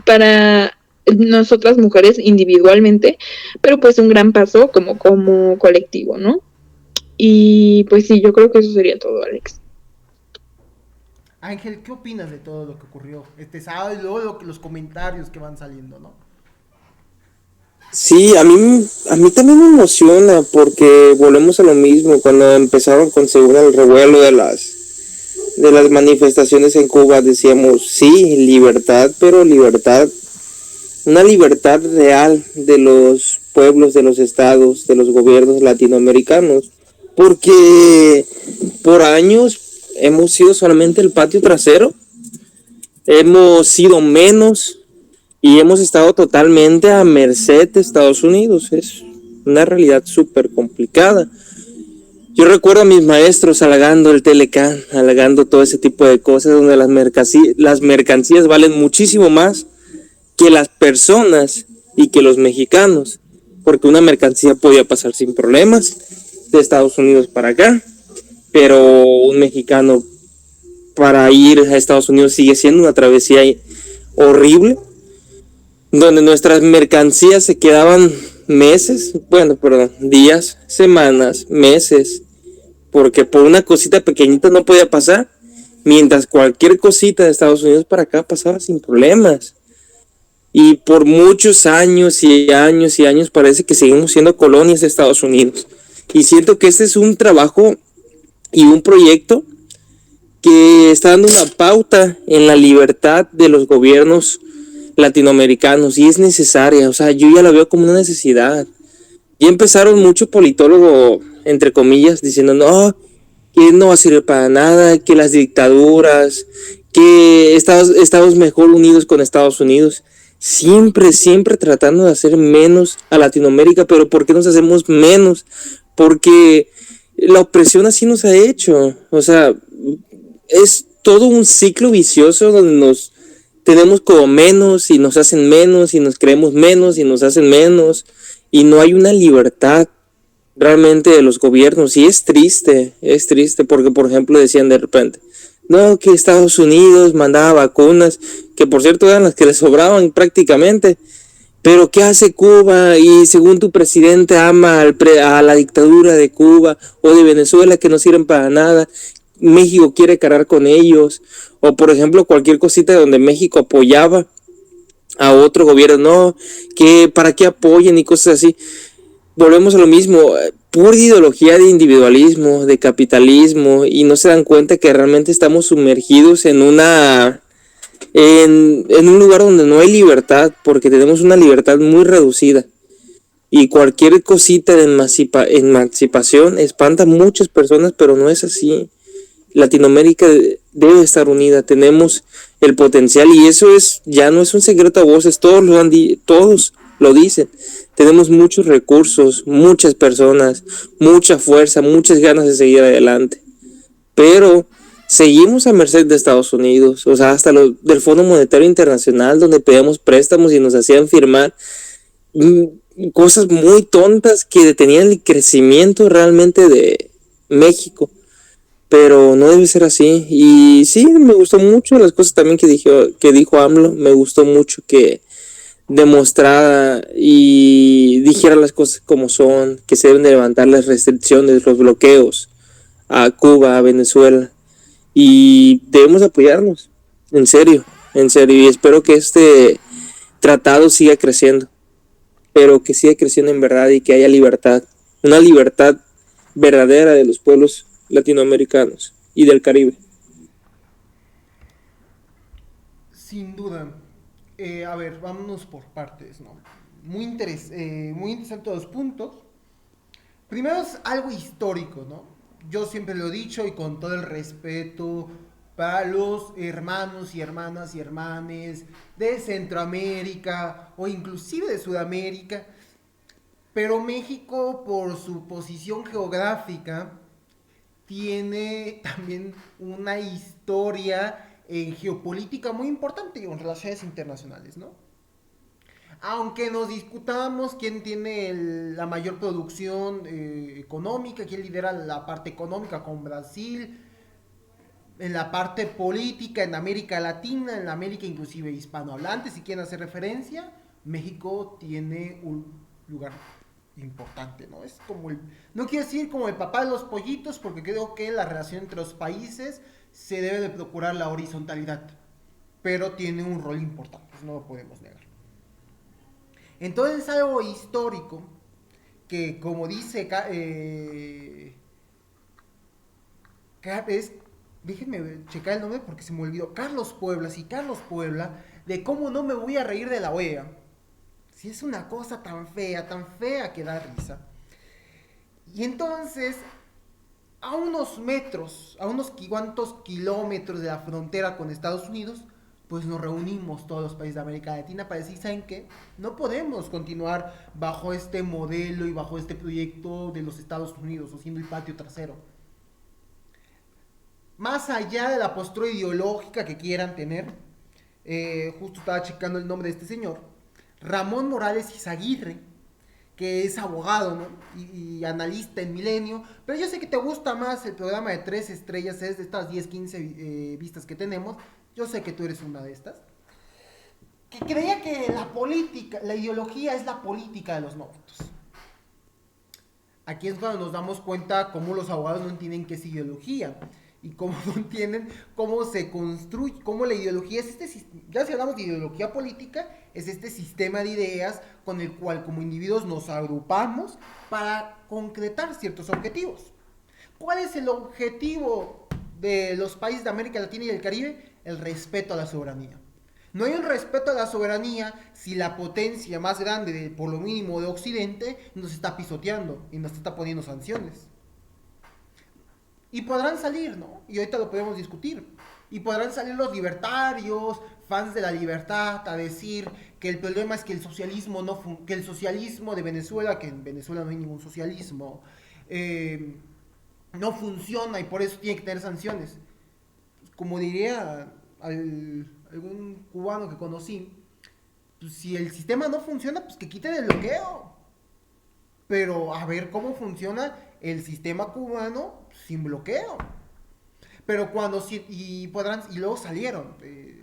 para nosotras mujeres individualmente, pero pues un gran paso como colectivo, ¿no? Y pues sí, yo creo que eso sería todo, Alex. Ángel, ¿qué opinas de todo lo que ocurrió este sábado y luego los comentarios que van saliendo, no? Sí, a mí también me emociona porque volvemos a lo mismo. Cuando empezaron con según el revuelo de las manifestaciones en Cuba, decíamos, sí, libertad, pero libertad, una libertad real de los pueblos, de los estados, de los gobiernos latinoamericanos, porque por años hemos sido solamente el patio trasero, hemos sido menos y hemos estado totalmente a merced de Estados Unidos. Es una realidad súper complicada. Yo recuerdo a mis maestros halagando el Telecán, halagando todo ese tipo de cosas, donde las mercancías valen muchísimo más que las personas y que los mexicanos, porque una mercancía podía pasar sin problemas de Estados Unidos para acá, pero un mexicano para ir a Estados Unidos sigue siendo una travesía horrible, donde nuestras mercancías se quedaban días, semanas, meses, porque por una cosita pequeñita no podía pasar, mientras cualquier cosita de Estados Unidos para acá pasaba sin problemas. Y por muchos años y años y años parece que seguimos siendo colonias de Estados Unidos. Y siento que este es un trabajo y un proyecto que está dando una pauta en la libertad de los gobiernos latinoamericanos y es necesaria, o sea, yo ya la veo como una necesidad. Ya empezaron mucho politólogo, entre comillas, diciendo, no, que no va a servir para nada, que las dictaduras, que estamos mejor unidos con Estados Unidos. Siempre tratando de hacer menos a Latinoamérica, pero ¿por qué nos hacemos menos? Porque la opresión así nos ha hecho, o sea, es todo un ciclo vicioso donde nos tenemos como menos y nos hacen menos y nos creemos menos y nos hacen menos y no hay una libertad realmente de los gobiernos y es triste porque por ejemplo decían de repente, no, que Estados Unidos mandaba vacunas, que por cierto eran las que les sobraban prácticamente, pero ¿qué hace Cuba? Y según tu presidente ama a la dictadura de Cuba o de Venezuela que no sirven para nada, México quiere cargar con ellos, o por ejemplo cualquier cosita donde México apoyaba a otro gobierno, no, que para qué apoyen y cosas así. Volvemos a lo mismo, pura ideología de individualismo, de capitalismo, y no se dan cuenta que realmente estamos sumergidos en un lugar donde no hay libertad, porque tenemos una libertad muy reducida. Y cualquier cosita de emancipación espanta a muchas personas, pero no es así. Latinoamérica debe estar unida, tenemos el potencial y eso ya no es un secreto a voces, todos lo dicen. Tenemos muchos recursos, muchas personas, mucha fuerza, muchas ganas de seguir adelante. Pero seguimos a merced de Estados Unidos, o sea, hasta del Fondo Monetario Internacional, donde pedíamos préstamos y nos hacían firmar cosas muy tontas que detenían el crecimiento realmente de México. Pero no debe ser así. Y sí, me gustó mucho las cosas también que dijo AMLO. Me gustó mucho que demostrara y dijera las cosas como son, que se deben de levantar las restricciones, los bloqueos a Cuba, a Venezuela. Y debemos apoyarnos, en serio. Y espero que este tratado siga creciendo, pero que siga creciendo en verdad y que haya libertad. Una libertad verdadera de los pueblos latinoamericanos y del Caribe. Sin duda. A ver, vámonos por partes, ¿no? Muy interesante los puntos. Primero es algo histórico, ¿no? Yo siempre lo he dicho y con todo el respeto para los hermanos y hermanas y hermanes de Centroamérica o inclusive de Sudamérica, pero México por su posición geográfica tiene también una historia en geopolítica muy importante y en relaciones internacionales, ¿no? Aunque nos discutamos quién tiene la mayor producción económica, quién lidera la parte económica con Brasil, en la parte política, en América Latina, en América inclusive hispanohablante, si quieren hacer referencia, México tiene un lugar importante, ¿no? Es como no quiero decir como el papá de los pollitos, porque creo que la relación entre los países se debe de procurar la horizontalidad, pero tiene un rol importante, no lo podemos negar. Entonces es algo histórico que, como dice déjenme checar el nombre porque se me olvidó, Carlos Puebla, de cómo no me voy a reír de la OEA. Si es una cosa tan fea que da risa. Y entonces, a unos metros, a unos cuantos kilómetros de la frontera con Estados Unidos, pues nos reunimos todos los países de América Latina para decir, ¿saben qué? No podemos continuar bajo este modelo y bajo este proyecto de los Estados Unidos, o siendo el patio trasero. Más allá de la postura ideológica que quieran tener, justo estaba checando el nombre de este señor, Ramón Morales Izaguirre, que es abogado, ¿no? y analista en Milenio, pero yo sé que te gusta más el programa de 3 estrellas, es de estas 10, 15 vistas que tenemos, yo sé que tú eres una de estas, que creía que la política, la ideología es la política de los novatos. Aquí es cuando nos damos cuenta cómo los abogados no entienden qué es ideología y cómo no entienden cómo se construye, cómo la ideología es ya si hablamos de ideología política, es este sistema de ideas con el cual como individuos nos agrupamos para concretar ciertos objetivos. ¿Cuál es el objetivo de los países de América Latina y el Caribe? El respeto a la soberanía. No hay un respeto a la soberanía si la potencia más grande, por lo mínimo de Occidente, nos está pisoteando y nos está poniendo sanciones. Y podrán salir, ¿no? Y ahorita lo podemos discutir. Y podrán salir los libertarios, fans de la libertad, a decir que el problema es que el socialismo que el socialismo de Venezuela, que en Venezuela no hay ningún socialismo, no funciona y por eso tiene que tener sanciones. Como diría algún cubano que conocí, pues si el sistema no funciona, pues que quiten el bloqueo. Pero a ver cómo funciona el sistema cubano sin bloqueo. Pero y luego salieron,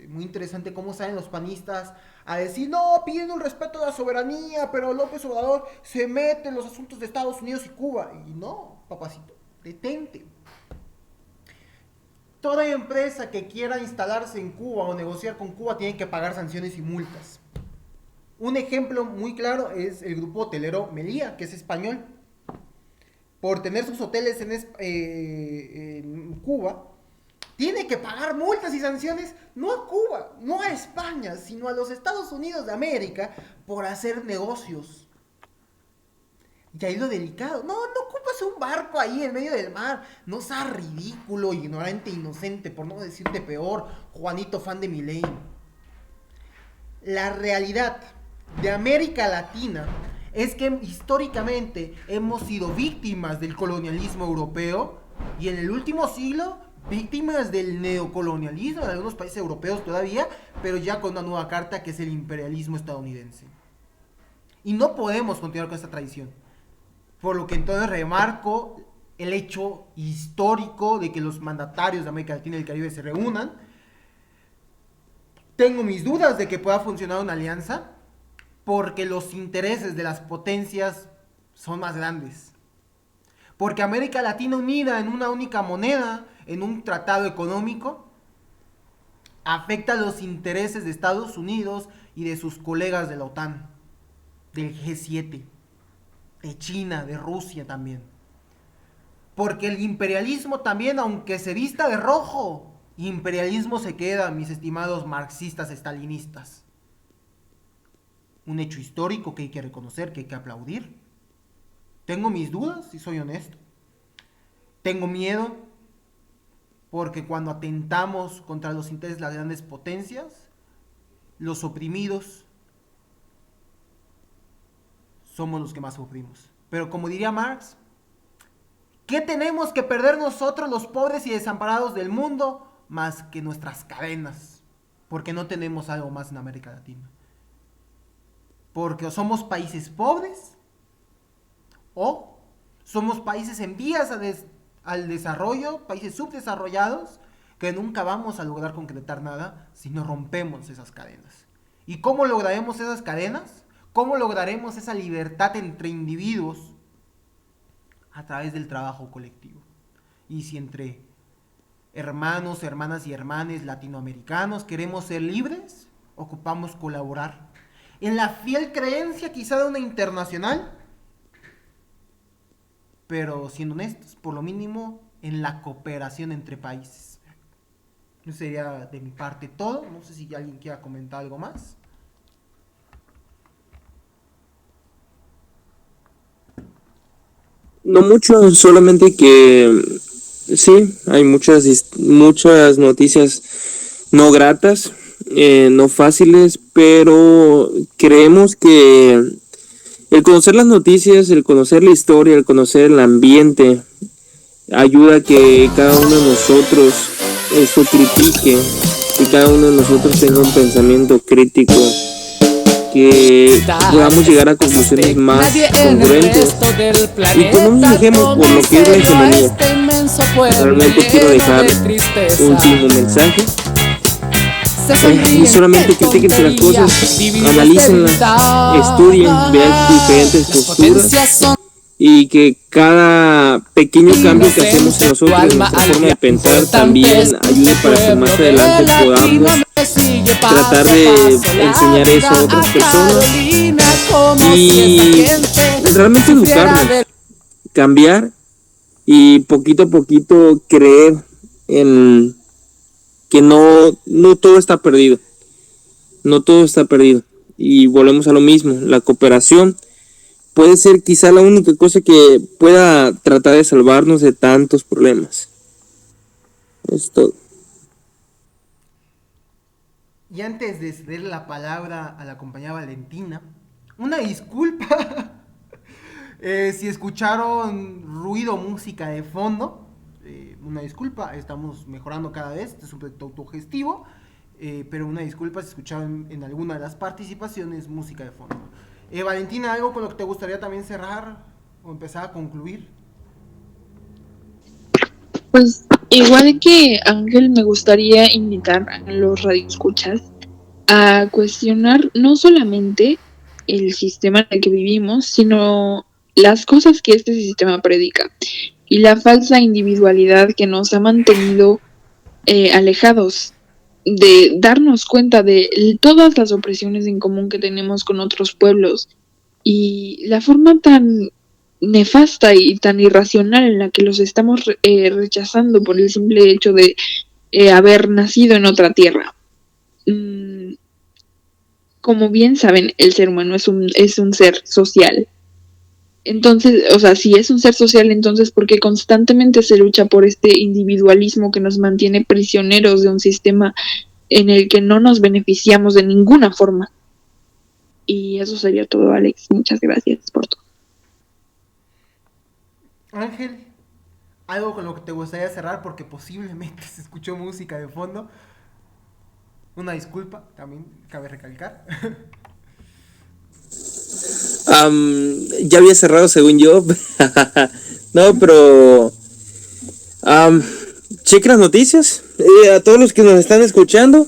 muy interesante cómo salen los panistas a decir, no, piden un respeto a la soberanía, pero López Obrador se mete en los asuntos de Estados Unidos y Cuba. Y no, papacito, detente. Toda empresa que quiera instalarse en Cuba o negociar con Cuba tiene que pagar sanciones y multas. Un ejemplo muy claro es el grupo hotelero Meliá, que es español. Por tener sus hoteles en Cuba, tiene que pagar multas y sanciones no a Cuba, no a España, sino a los Estados Unidos de América por hacer negocios. Y ahí lo delicado. No ocupas un barco ahí en medio del mar. No seas ridículo, ignorante, inocente, por no decirte peor, Juanito fan de Milei. La realidad de América Latina es que históricamente hemos sido víctimas del colonialismo europeo y en el último siglo víctimas del neocolonialismo de algunos países europeos todavía, pero ya con una nueva carta que es el imperialismo estadounidense. Y no podemos continuar con esta tradición. Por lo que entonces remarco el hecho histórico de que los mandatarios de América Latina y el Caribe se reúnan. Tengo mis dudas de que pueda funcionar una alianza, porque los intereses de las potencias son más grandes. Porque América Latina unida en una única moneda, en un tratado económico, afecta los intereses de Estados Unidos y de sus colegas de la OTAN, del G7, de China, de Rusia también. Porque el imperialismo también, aunque se vista de rojo, imperialismo se queda, mis estimados marxistas estalinistas. Un hecho histórico que hay que reconocer, que hay que aplaudir. Tengo mis dudas, si soy honesto. Tengo miedo, porque cuando atentamos contra los intereses de las grandes potencias, los oprimidos somos los que más sufrimos. Pero como diría Marx, ¿qué tenemos que perder nosotros los pobres y desamparados del mundo más que nuestras cadenas? Porque no tenemos algo más en América Latina. Porque o somos países pobres o somos países en vías al desarrollo, países subdesarrollados, que nunca vamos a lograr concretar nada si no rompemos esas cadenas. ¿Y cómo lograremos esas cadenas? ¿Cómo lograremos esa libertad entre individuos? A través del trabajo colectivo. Y si entre hermanos, hermanas y hermanes latinoamericanos queremos ser libres, ocupamos colaborar en la fiel creencia quizá de una internacional, pero siendo honestos, por lo mínimo en la cooperación entre países. Eso sería de mi parte todo. No sé si alguien quiera comentar algo más. No mucho, solamente que sí, hay muchas noticias no gratas. no fáciles, pero creemos que el conocer las noticias, el conocer la historia, el conocer el ambiente, ayuda a que cada uno de nosotros eso critique, que cada uno de nosotros tenga un pensamiento crítico, que podamos llegar a conclusiones más congruentes y que no nos dejemos por lo que es la hegemonía. Realmente quiero dejar un último mensaje. Y solamente critiquen las cosas, analícenlas, estudien, vean diferentes posturas y que cada pequeño cambio que hacemos en nosotros, en nuestra forma de pensar, también ayude para que más adelante podamos tratar de enseñar eso a otras personas y realmente educarnos, cambiar y poquito a poquito creer en que no todo está perdido, no todo está perdido. Y volvemos a lo mismo, la cooperación puede ser quizá la única cosa que pueda tratar de salvarnos de tantos problemas. Es todo. Y antes de ceder la palabra a la compañera Valentina, una disculpa si escucharon ruido o música de fondo. Una disculpa, estamos mejorando cada vez, este es un proyecto autogestivo, pero una disculpa si escucharon en alguna de las participaciones música de fondo. Valentina, ¿algo con lo que te gustaría también cerrar o empezar a concluir? Pues igual que Ángel, me gustaría invitar a los radioescuchas a cuestionar no solamente el sistema en el que vivimos, sino las cosas que este sistema predica y la falsa individualidad que nos ha mantenido alejados de darnos cuenta de todas las opresiones en común que tenemos con otros pueblos y la forma tan nefasta y tan irracional en la que los estamos rechazando por el simple hecho de haber nacido en otra tierra. Como bien saben, el ser humano es un ser social. Entonces, o sea, si es un ser social, entonces ¿por qué constantemente se lucha por este individualismo que nos mantiene prisioneros de un sistema en el que no nos beneficiamos de ninguna forma? Y eso sería todo, Alex. Muchas gracias por todo. Ángel, algo con lo que te gustaría cerrar porque posiblemente se escuchó música de fondo. Una disculpa, también cabe recalcar. Ya había cerrado según yo. No, pero chequen las noticias. A todos los que nos están escuchando,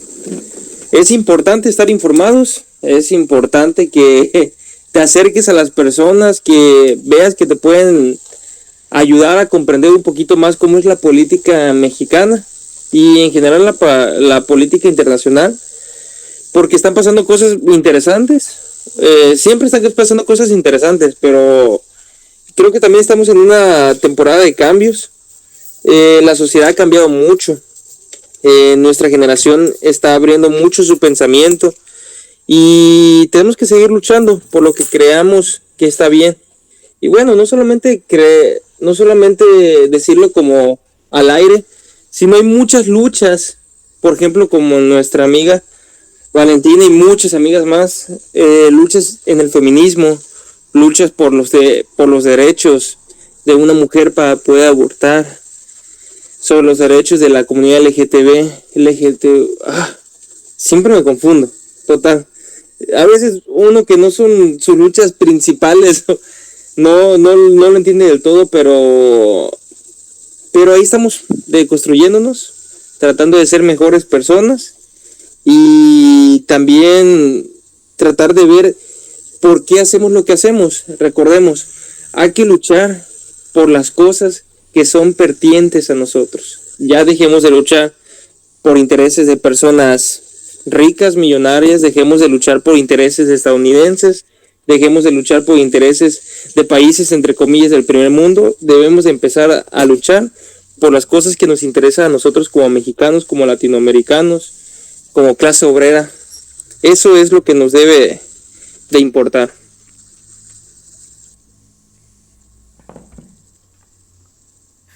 es importante estar informados. Es importante que te acerques a las personas, que veas que te pueden ayudar a comprender un poquito más cómo es la política mexicana y en general la política internacional, porque están pasando cosas interesantes. Siempre están pasando cosas interesantes, pero creo que también estamos en una temporada de cambios. La sociedad ha cambiado mucho. Nuestra generación está abriendo mucho su pensamiento y tenemos que seguir luchando por lo que creamos que está bien. Y bueno, no solamente decirlo como al aire, sino hay muchas luchas, por ejemplo, como nuestra amiga Valentina y muchas amigas más, luchas en el feminismo, luchas por los derechos de una mujer para poder abortar, sobre los derechos de la comunidad siempre me confundo, total. A veces uno que no son sus luchas principales, no lo entiende del todo, pero ahí estamos construyéndonos, tratando de ser mejores personas. Y también tratar de ver por qué hacemos lo que hacemos. Recordemos, hay que luchar por las cosas que son pertinentes a nosotros. Ya dejemos de luchar por intereses de personas ricas, millonarias, dejemos de luchar por intereses estadounidenses, dejemos de luchar por intereses de países, entre comillas, del primer mundo. Debemos de empezar a luchar por las cosas que nos interesan a nosotros como mexicanos, como latinoamericanos, como clase obrera. Eso es lo que nos debe de importar.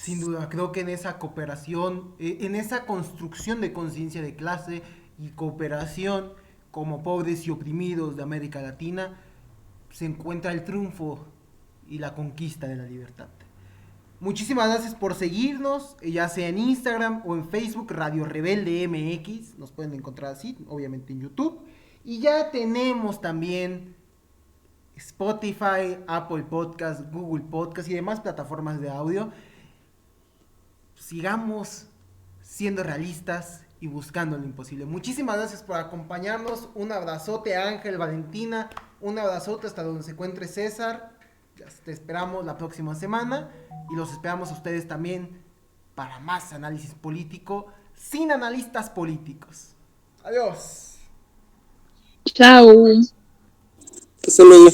Sin duda, creo que en esa cooperación, en esa construcción de conciencia de clase, y cooperación como pobres y oprimidos de América Latina se encuentra el triunfo y la conquista de la libertad. Muchísimas gracias por seguirnos, ya sea en Instagram o en Facebook, Radio Rebelde MX, nos pueden encontrar así, obviamente en YouTube. Y ya tenemos también Spotify, Apple Podcast, Google Podcast y demás plataformas de audio. Sigamos siendo realistas y buscando lo imposible. Muchísimas gracias por acompañarnos. Un abrazote a Ángel, Valentina. Un abrazote hasta donde se encuentre César. Te esperamos la próxima semana. Y los esperamos a ustedes también para más análisis político sin analistas políticos. Adiós. Chao. Hasta luego.